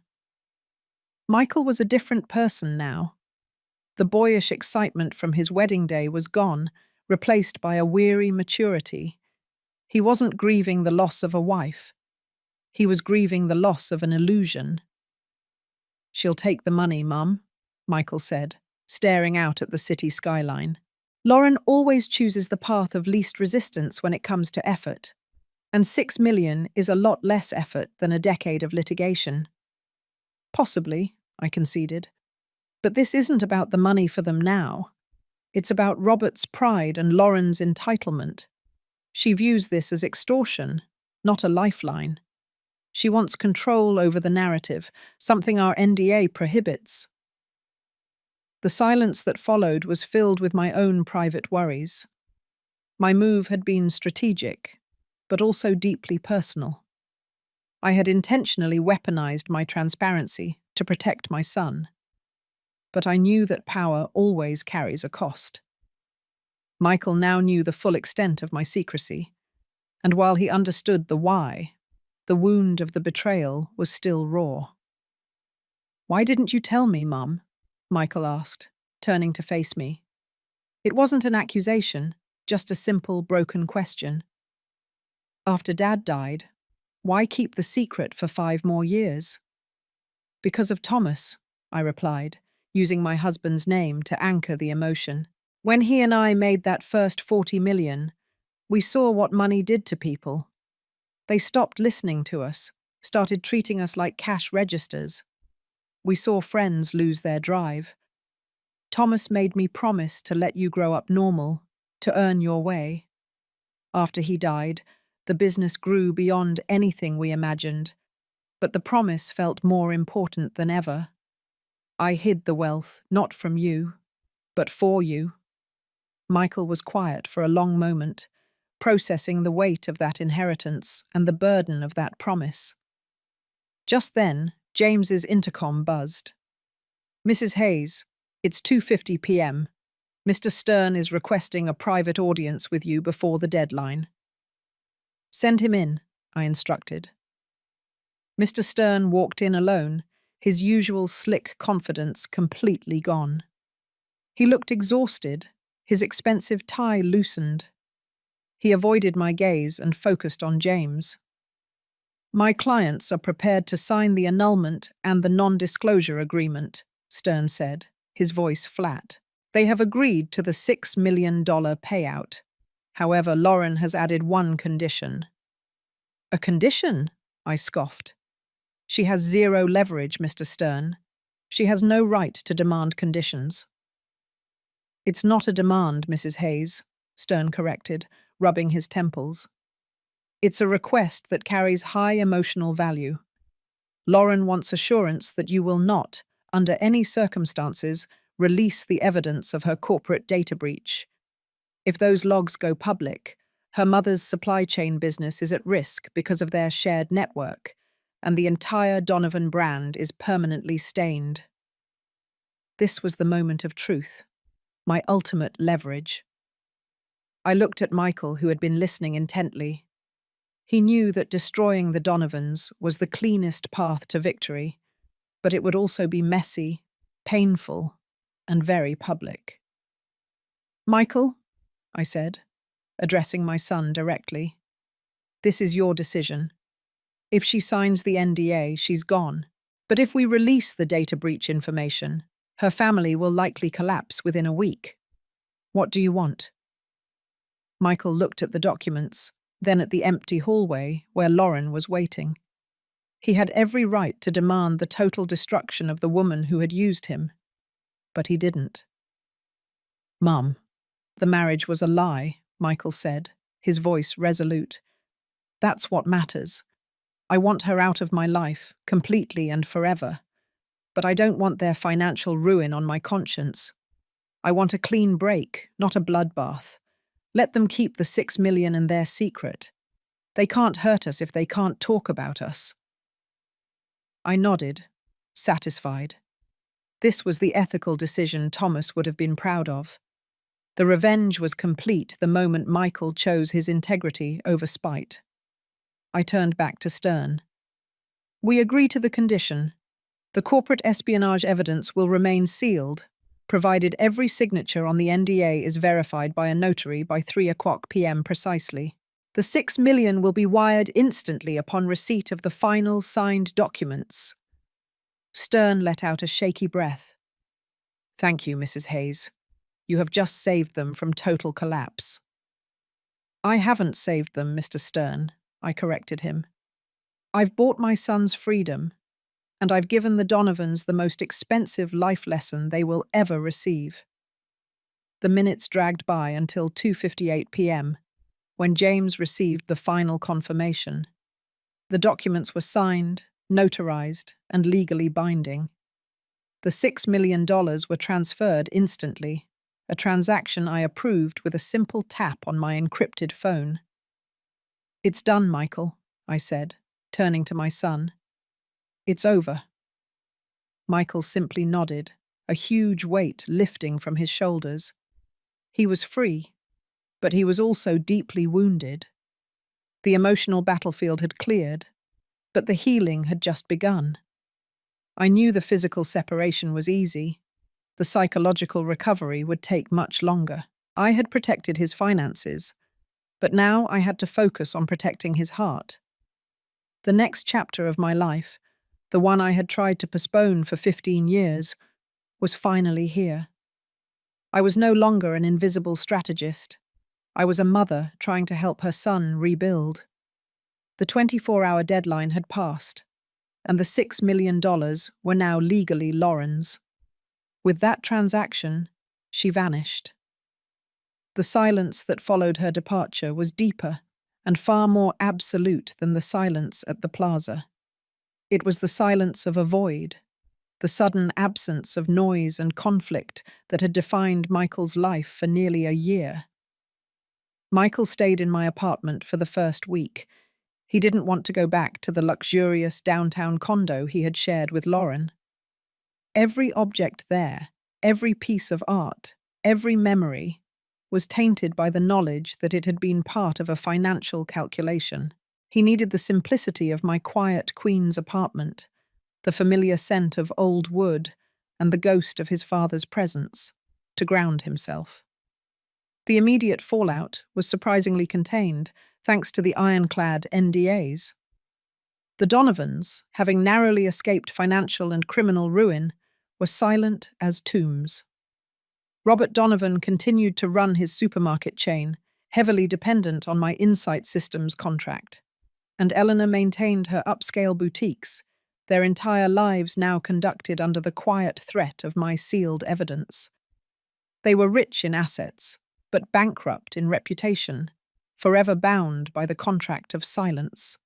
Michael was a different person now. The boyish excitement from his wedding day was gone, replaced by a weary maturity. He wasn't grieving the loss of a wife. He was grieving the loss of an illusion. "She'll take the money, Mum," Michael said, staring out at the city skyline. "Lauren always chooses the path of least resistance when it comes to effort, and $6 million is a lot less effort than a decade of litigation." "Possibly," I conceded. "But this isn't about the money for them now. It's about Robert's pride and Lauren's entitlement. She views this as extortion, not a lifeline. She wants control over the narrative, something our NDA prohibits." The silence that followed was filled with my own private worries. My move had been strategic, but also deeply personal. I had intentionally weaponized my transparency to protect my son. But I knew that power always carries a cost. Michael now knew the full extent of my secrecy, and while he understood the why, the wound of the betrayal was still raw. "Why didn't you tell me, Mum?" Michael asked, turning to face me. It wasn't an accusation, just a simple, broken question. "After Dad died, why keep the secret for 5 more years?" "Because of Thomas," I replied, using my husband's name to anchor the emotion. "When he and I made that first 40 million, we saw what money did to people. They stopped listening to us, started treating us like cash registers. We saw friends lose their drive. Thomas made me promise to let you grow up normal, to earn your way. After he died, the business grew beyond anything we imagined, but the promise felt more important than ever. I hid the wealth, not from you, but for you." Michael was quiet for a long moment, processing the weight of that inheritance and the burden of that promise. Just then, James's intercom buzzed. "Mrs. Hayes, it's 2:50 p.m. Mr. Stern is requesting a private audience with you before the deadline." "Send him in," I instructed. Mr. Stern walked in alone, his usual slick confidence completely gone. He looked exhausted, his expensive tie loosened. He avoided my gaze and focused on James. "My clients are prepared to sign the annulment and the non-disclosure agreement," Stern said, his voice flat. "They have agreed to the $6 million payout. However, Lauren has added one condition." "A condition?" I scoffed. "She has zero leverage, Mr. Stern. She has no right to demand conditions. It's not a demand, Mrs. Hayes, Stern corrected, rubbing his temples. It's a request that carries high emotional value. Lauren wants assurance that you will not, under any circumstances, release the evidence of her corporate data breach. If those logs go public, her mother's supply chain business is at risk because of their shared network, and the entire Donovan brand is permanently stained. This was the moment of truth, my ultimate leverage. I looked at Michael, who had been listening intently. He knew that destroying the Donovans was the cleanest path to victory, but it would also be messy, painful, and very public. Michael, I said, addressing my son directly, this is your decision. If she signs the NDA, she's gone. But if we release the data breach information, her family will likely collapse within a week. What do you want? Michael looked at the documents, then at the empty hallway where Lauren was waiting. He had every right to demand the total destruction of the woman who had used him, but he didn't. Mum, the marriage was a lie, Michael said, his voice resolute. That's what matters. I want her out of my life, completely and forever. But I don't want their financial ruin on my conscience. I want a clean break, not a bloodbath. Let them keep the $6 million in their secret. They can't hurt us if they can't talk about us. I nodded, satisfied. This was the ethical decision Thomas would have been proud of. The revenge was complete the moment Michael chose his integrity over spite. I turned back to Stern. We agree to the condition. The corporate espionage evidence will remain sealed, provided every signature on the NDA is verified by a notary by 3:00 p.m. precisely. The $6 million will be wired instantly upon receipt of the final signed documents. Stern let out a shaky breath. Thank you, Mrs. Hayes. You have just saved them from total collapse. I haven't saved them, Mr. Stern, I corrected him. I've bought my son's freedom, and I've given the Donovans the most expensive life lesson they will ever receive. The minutes dragged by until 2:58 p.m., when James received the final confirmation. The documents were signed, notarized, and legally binding. The $6 million were transferred instantly, a transaction I approved with a simple tap on my encrypted phone. It's done, Michael, I said, turning to my son. It's over. Michael simply nodded, a huge weight lifting from his shoulders. He was free, but he was also deeply wounded. The emotional battlefield had cleared, but the healing had just begun. I knew the physical separation was easy. The psychological recovery would take much longer. I had protected his finances, but now I had to focus on protecting his heart. The next chapter of my life, the one I had tried to postpone for 15 years, was finally here. I was no longer an invisible strategist. I was a mother trying to help her son rebuild. The 24-hour deadline had passed, and the $6 million were now legally Lauren's. With that transaction, she vanished. The silence that followed her departure was deeper and far more absolute than the silence at the plaza. It was the silence of a void, the sudden absence of noise and conflict that had defined Michael's life for nearly a year. Michael stayed in my apartment for the first week. He didn't want to go back to the luxurious downtown condo he had shared with Lauren. Every object there, every piece of art, every memory, was tainted by the knowledge that it had been part of a financial calculation. He needed the simplicity of my quiet Queen's apartment, the familiar scent of old wood, and the ghost of his father's presence, to ground himself. The immediate fallout was surprisingly contained, thanks to the ironclad NDAs. The Donovans, having narrowly escaped financial and criminal ruin, were silent as tombs. Robert Donovan continued to run his supermarket chain, heavily dependent on my Insight Systems contract, and Eleanor maintained her upscale boutiques, their entire lives now conducted under the quiet threat of my sealed evidence. They were rich in assets, but bankrupt in reputation, forever bound by the contract of silence.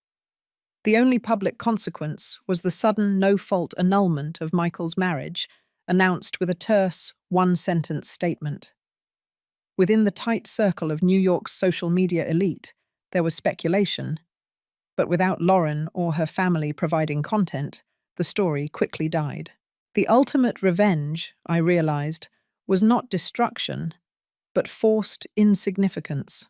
The only public consequence was the sudden no-fault annulment of Michael's marriage, announced with a terse, one-sentence statement. Within the tight circle of New York's social media elite, there was speculation, but without Lauren or her family providing content, the story quickly died. The ultimate revenge, I realized, was not destruction, but forced insignificance.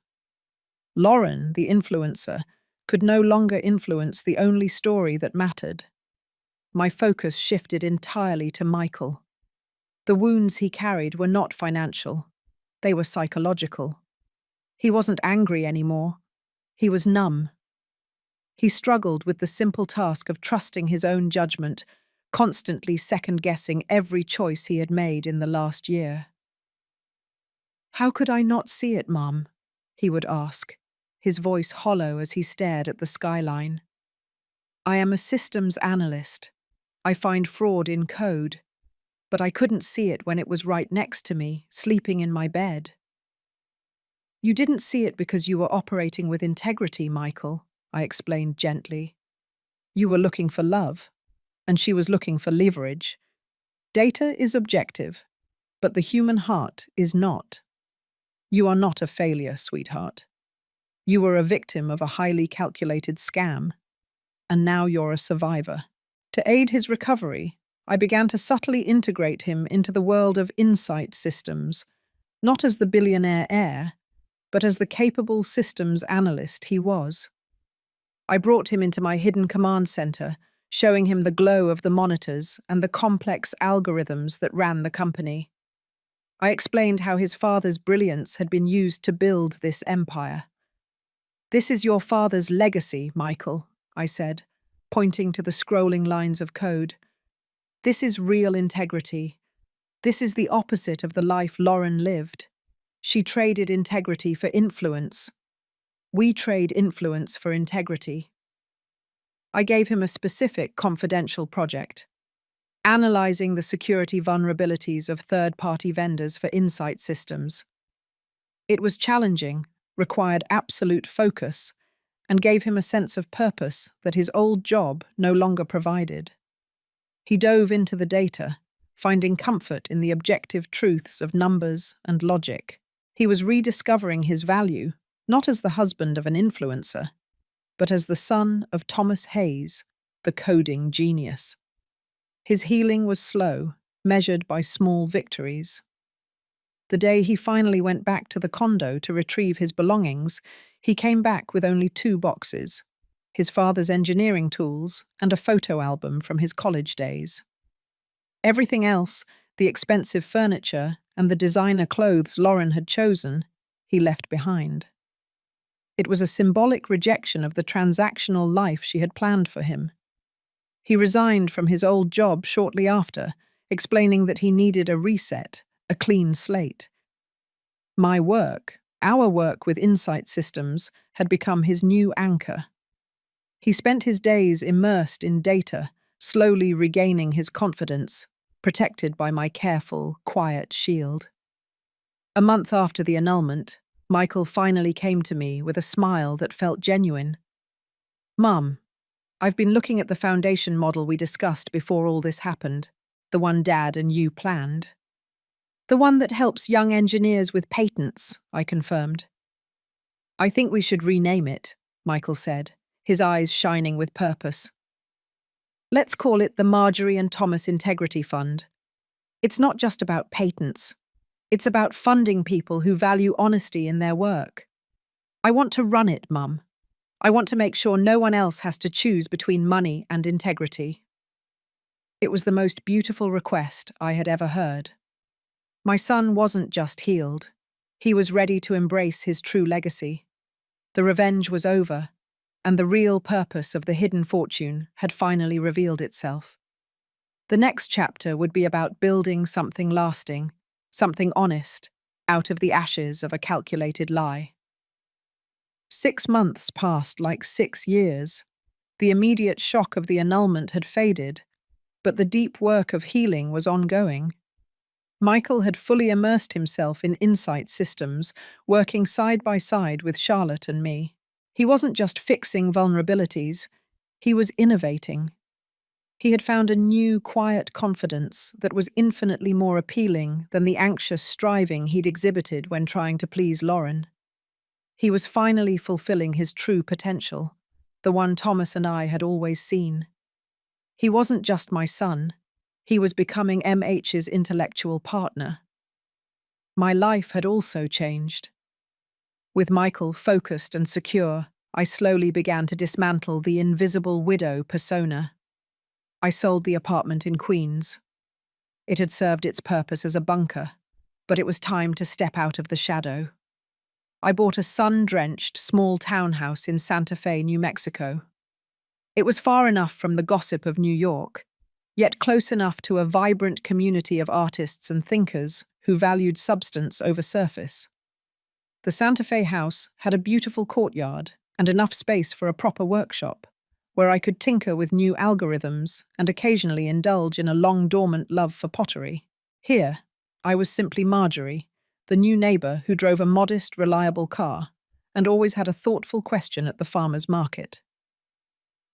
Lauren, the influencer, could no longer influence the only story that mattered. My focus shifted entirely to Michael. The wounds he carried were not financial. They were psychological. He wasn't angry anymore. He was numb. He struggled with the simple task of trusting his own judgment, constantly second-guessing every choice he had made in the last year. "How could I not see it, Mom?" he would ask, his voice hollow as he stared at the skyline. "I am a systems analyst. I find fraud in code, but I couldn't see it when it was right next to me, sleeping in my bed." "You didn't see it because you were operating with integrity, Michael," I explained gently. "You were looking for love, and she was looking for leverage. Data is objective, but the human heart is not. You are not a failure, sweetheart. You were a victim of a highly calculated scam, and now you're a survivor." To aid his recovery, I began to subtly integrate him into the world of insight systems, not as the billionaire heir, but as the capable systems analyst he was. I brought him into my hidden command center, showing him the glow of the monitors and the complex algorithms that ran the company. I explained how his father's brilliance had been used to build this empire. "This is your father's legacy, Michael," I said, pointing to the scrolling lines of code. "This is real integrity. This is the opposite of the life Lauren lived. She traded integrity for influence. We trade influence for integrity." I gave him a specific confidential project, analyzing the security vulnerabilities of third-party vendors for insight systems. It was challenging, required absolute focus, and gave him a sense of purpose that his old job no longer provided. He dove into the data, finding comfort in the objective truths of numbers and logic. He was rediscovering his value, not as the husband of an influencer, but as the son of Thomas Hayes, the coding genius. His healing was slow, measured by small victories. The day he finally went back to the condo to retrieve his belongings, he came back with only 2 boxes: his father's engineering tools and a photo album from his college days. Everything else, the expensive furniture and the designer clothes Lauren had chosen, he left behind. It was a symbolic rejection of the transactional life she had planned for him. He resigned from his old job shortly after, explaining that he needed a reset, a clean slate. My work, our work with insight systems, had become his new anchor. He spent his days immersed in data, slowly regaining his confidence, protected by my careful, quiet shield. A month after the annulment, Michael finally came to me with a smile that felt genuine. "Mum, I've been looking at the foundation model we discussed before all this happened, the one Dad and you planned." "The one that helps young engineers with patents," I confirmed. "I think we should rename it," Michael said, his eyes shining with purpose. "Let's call it the Marjorie and Thomas Integrity Fund. It's not just about patents. It's about funding people who value honesty in their work. I want to run it, Mum. I want to make sure no one else has to choose between money and integrity." It was the most beautiful request I had ever heard. My son wasn't just healed. He was ready to embrace his true legacy. The revenge was over, and the real purpose of the hidden fortune had finally revealed itself. The next chapter would be about building something lasting, something honest, out of the ashes of a calculated lie. 6 months passed like 6 years. The immediate shock of the annulment had faded, but the deep work of healing was ongoing. Michael had fully immersed himself in insight systems, working side by side with Charlotte and me. He wasn't just fixing vulnerabilities, he was innovating. He had found a new, quiet confidence that was infinitely more appealing than the anxious striving he'd exhibited when trying to please Lauren. He was finally fulfilling his true potential, the one Thomas and I had always seen. He wasn't just my son, he was becoming MH's intellectual partner. My life had also changed. With Michael focused and secure, I slowly began to dismantle the invisible widow persona. I sold the apartment in Queens. It had served its purpose as a bunker, but it was time to step out of the shadow. I bought a sun-drenched small townhouse in Santa Fe, New Mexico. It was far enough from the gossip of New York, yet close enough to a vibrant community of artists and thinkers who valued substance over surface. The Santa Fe house had a beautiful courtyard and enough space for a proper workshop, where I could tinker with new algorithms and occasionally indulge in a long-dormant love for pottery. Here, I was simply Marjorie, the new neighbour who drove a modest, reliable car and always had a thoughtful question at the farmer's market.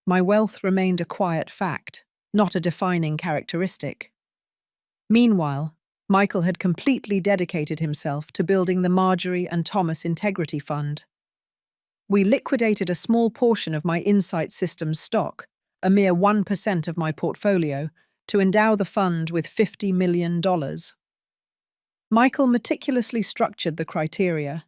My wealth remained a quiet fact, not a defining characteristic. Meanwhile, Michael had completely dedicated himself to building the Marjorie and Thomas Integrity Fund. We liquidated a small portion of my Insight Systems stock, a mere 1% of my portfolio, to endow the fund with $50 million. Michael meticulously structured the criteria.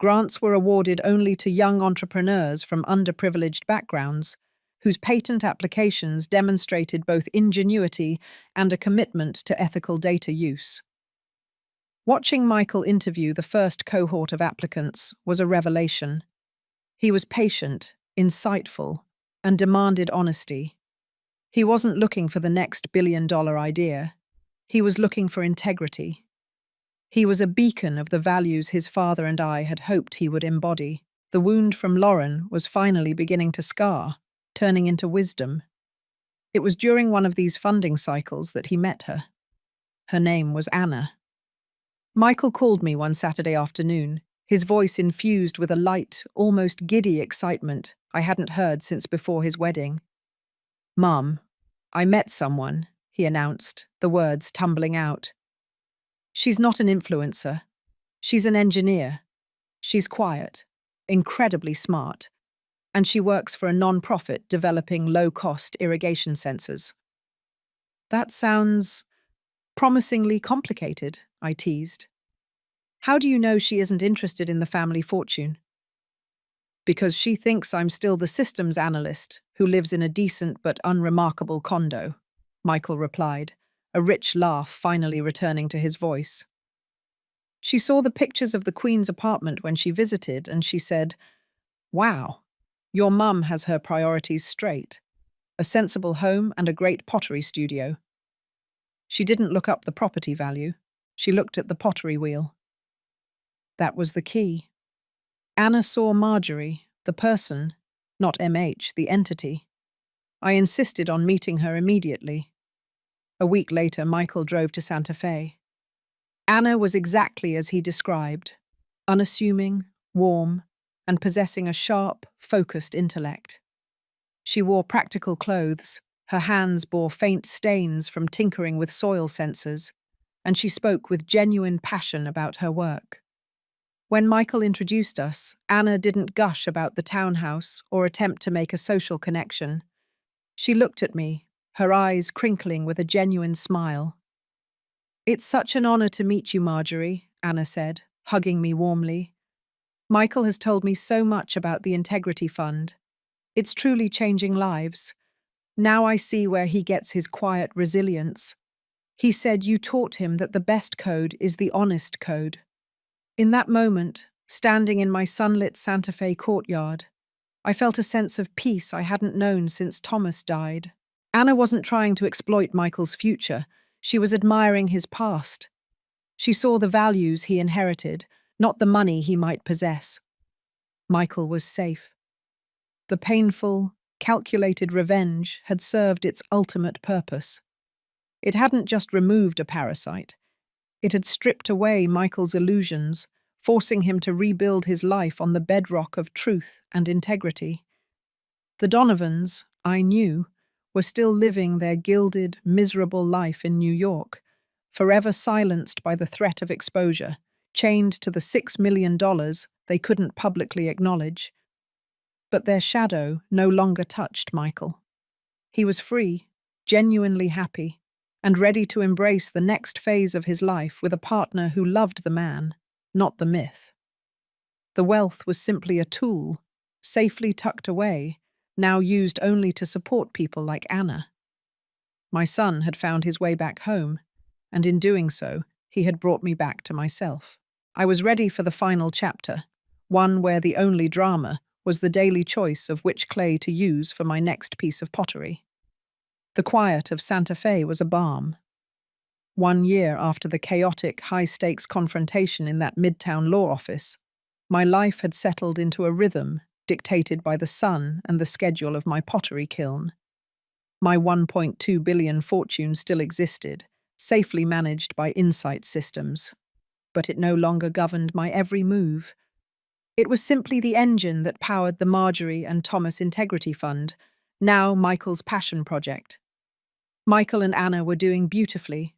Grants were awarded only to young entrepreneurs from underprivileged backgrounds, whose patent applications demonstrated both ingenuity and a commitment to ethical data use. Watching Michael interview the first cohort of applicants was a revelation. He was patient, insightful, and demanded honesty. He wasn't looking for the next billion-dollar idea. He was looking for integrity. He was a beacon of the values his father and I had hoped he would embody. The wound from Lauren was finally beginning to scar, turning into wisdom. It was during one of these funding cycles that he met her. Her name was Anna. Michael called me one Saturday afternoon, his voice infused with a light, almost giddy excitement I hadn't heard since before his wedding. "Mum, I met someone," he announced, the words tumbling out. "She's not an influencer. She's an engineer. She's quiet, incredibly smart, and she works for a non-profit developing low-cost irrigation sensors." "That sounds promisingly complicated," I teased. "How do you know she isn't interested in the family fortune?" "Because she thinks I'm still the systems analyst who lives in a decent but unremarkable condo," Michael replied, a rich laugh finally returning to his voice. "She saw the pictures of the Queen's apartment when she visited, and she said, 'Wow, your mum has her priorities straight. A sensible home and a great pottery studio.' She didn't look up the property value. She looked at the pottery wheel." That was the key. Anna saw Marjorie, the person, not MH, the entity. I insisted on meeting her immediately. A week later, Michael drove to Santa Fe. Anna was exactly as he described, unassuming, warm, and possessing a sharp, focused intellect. She wore practical clothes, her hands bore faint stains from tinkering with soil sensors, and she spoke with genuine passion about her work. When Michael introduced us, Anna didn't gush about the townhouse or attempt to make a social connection. She looked at me, her eyes crinkling with a genuine smile. "It's such an honor to meet you, Marjorie," Anna said, hugging me warmly. "Michael has told me so much about the Integrity Fund. It's truly changing lives. Now I see where he gets his quiet resilience. He said you taught him that the best code is the honest code." In that moment, standing in my sunlit Santa Fe courtyard, I felt a sense of peace I hadn't known since Thomas died. Anna wasn't trying to exploit Michael's future. She was admiring his past. She saw the values he inherited, not the money he might possess. Michael was safe. The painful, calculated revenge had served its ultimate purpose. It hadn't just removed a parasite. It had stripped away Michael's illusions, forcing him to rebuild his life on the bedrock of truth and integrity. The Donovans, I knew, were still living their gilded, miserable life in New York, forever silenced by the threat of exposure, chained to the $6 million they couldn't publicly acknowledge. But their shadow no longer touched Michael. He was free, genuinely happy, and ready to embrace the next phase of his life with a partner who loved the man, not the myth. The wealth was simply a tool, safely tucked away, now used only to support people like Anna. My son had found his way back home, and in doing so, he had brought me back to myself. I was ready for the final chapter, one where the only drama was the daily choice of which clay to use for my next piece of pottery. The quiet of Santa Fe was a balm. 1 year after the chaotic, high-stakes confrontation in that Midtown law office, my life had settled into a rhythm dictated by the sun and the schedule of my pottery kiln. My $1.2 billion fortune still existed, safely managed by insight systems, but it no longer governed my every move. It was simply the engine that powered the Marjorie and Thomas Integrity Fund, now Michael's passion project. Michael and Anna were doing beautifully.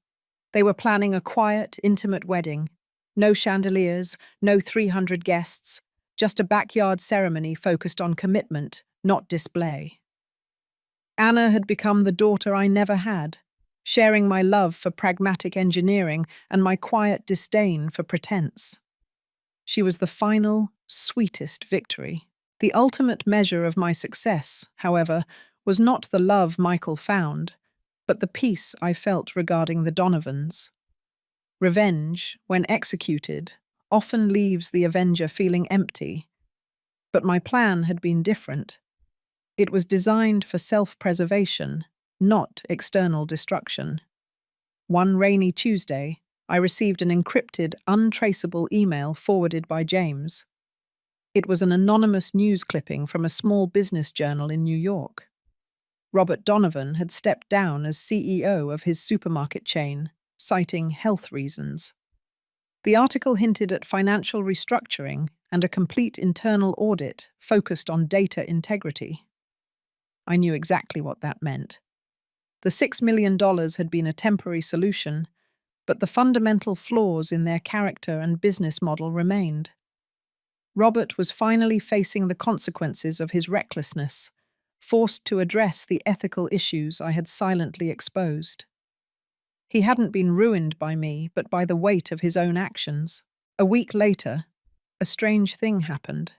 They were planning a quiet, intimate wedding. No chandeliers, no 300 guests, just a backyard ceremony focused on commitment, not display. Anna had become the daughter I never had, sharing my love for pragmatic engineering and my quiet disdain for pretense. She was the final, sweetest victory. The ultimate measure of my success, however, was not the love Michael found, but the peace I felt regarding the Donovans. Revenge, when executed, often leaves the avenger feeling empty. But my plan had been different. It was designed for self-preservation, not external destruction. One rainy Tuesday, I received an encrypted, untraceable email forwarded by James. It was an anonymous news clipping from a small business journal in New York. Robert Donovan had stepped down as CEO of his supermarket chain, citing health reasons. The article hinted at financial restructuring and a complete internal audit focused on data integrity. I knew exactly what that meant. The $6 million had been a temporary solution, but the fundamental flaws in their character and business model remained. Robert was finally facing the consequences of his recklessness, forced to address the ethical issues I had silently exposed. He hadn't been ruined by me, but by the weight of his own actions. A week later, a strange thing happened.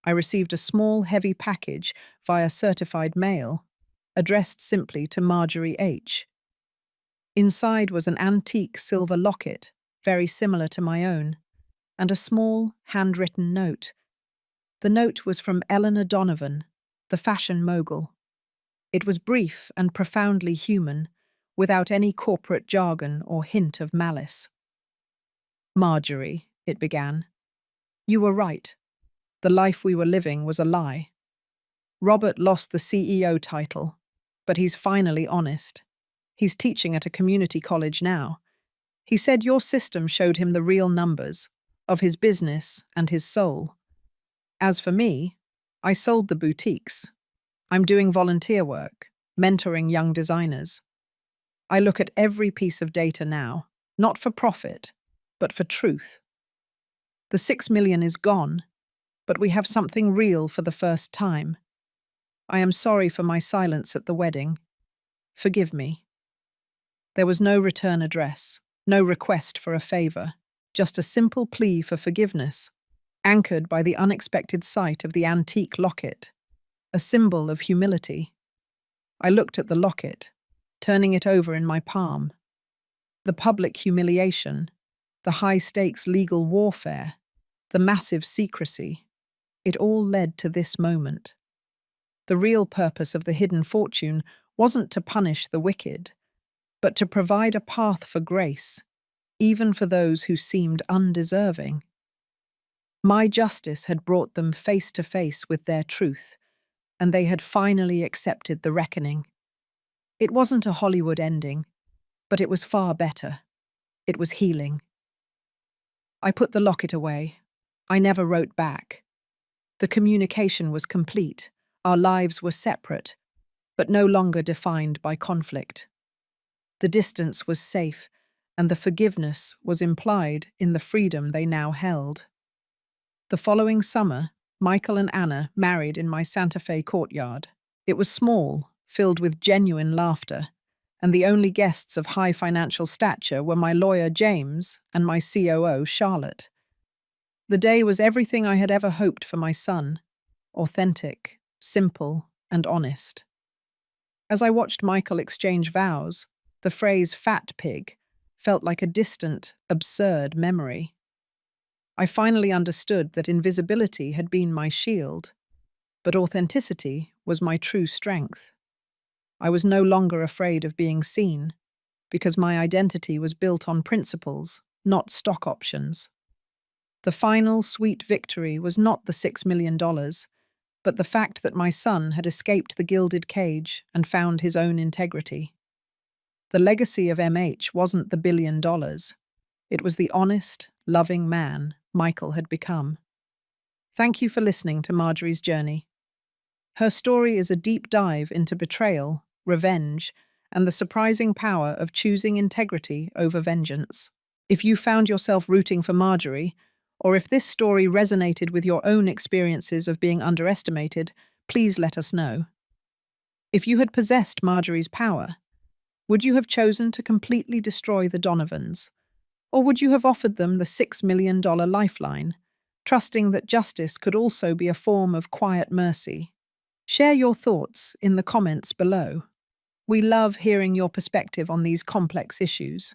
I received a small, heavy package via certified mail, addressed simply to Marjorie H. Inside was an antique silver locket, very similar to my own, and a small, handwritten note. The note was from Eleanor Donovan, the fashion mogul. It was brief and profoundly human, without any corporate jargon or hint of malice. "Marjorie," it began, "you were right. The life we were living was a lie. Robert lost the CEO title, but he's finally honest. He's teaching at a community college now. He said your system showed him the real numbers of his business and his soul. As for me, I sold the boutiques. I'm doing volunteer work, mentoring young designers. I look at every piece of data now, not for profit, but for truth. The $6 million is gone, but we have something real for the first time. I am sorry for my silence at the wedding. Forgive me." There was no return address, no request for a favor, just a simple plea for forgiveness, anchored by the unexpected sight of the antique locket, a symbol of humility. I looked at the locket, turning it over in my palm. The public humiliation, the high-stakes legal warfare, the massive secrecy, it all led to this moment. The real purpose of the hidden fortune wasn't to punish the wicked, but to provide a path for grace, even for those who seemed undeserving. My justice had brought them face to face with their truth, and they had finally accepted the reckoning. It wasn't a Hollywood ending, but it was far better. It was healing. I put the locket away. I never wrote back. The communication was complete. Our lives were separate, but no longer defined by conflict. The distance was safe, and the forgiveness was implied in the freedom they now held. The following summer, Michael and Anna married in my Santa Fe courtyard. It was small, filled with genuine laughter, and the only guests of high financial stature were my lawyer James and my COO Charlotte. The day was everything I had ever hoped for my son: authentic, simple, and honest. As I watched Michael exchange vows, the phrase fat pig felt like a distant, absurd memory. I finally understood that invisibility had been my shield, but authenticity was my true strength. I was no longer afraid of being seen, because my identity was built on principles, not stock options. The final, sweet victory was not the $6 million, but the fact that my son had escaped the gilded cage and found his own integrity. The legacy of MH wasn't the $1 billion. It was the honest, loving man Michael had become. Thank you for listening to Marjorie's journey. Her story is a deep dive into betrayal, revenge, and the surprising power of choosing integrity over vengeance. If you found yourself rooting for Marjorie, or if this story resonated with your own experiences of being underestimated, please let us know. If you had possessed Marjorie's power, would you have chosen to completely destroy the Donovans? Or would you have offered them the $6 million lifeline, trusting that justice could also be a form of quiet mercy? Share your thoughts in the comments below. We love hearing your perspective on these complex issues.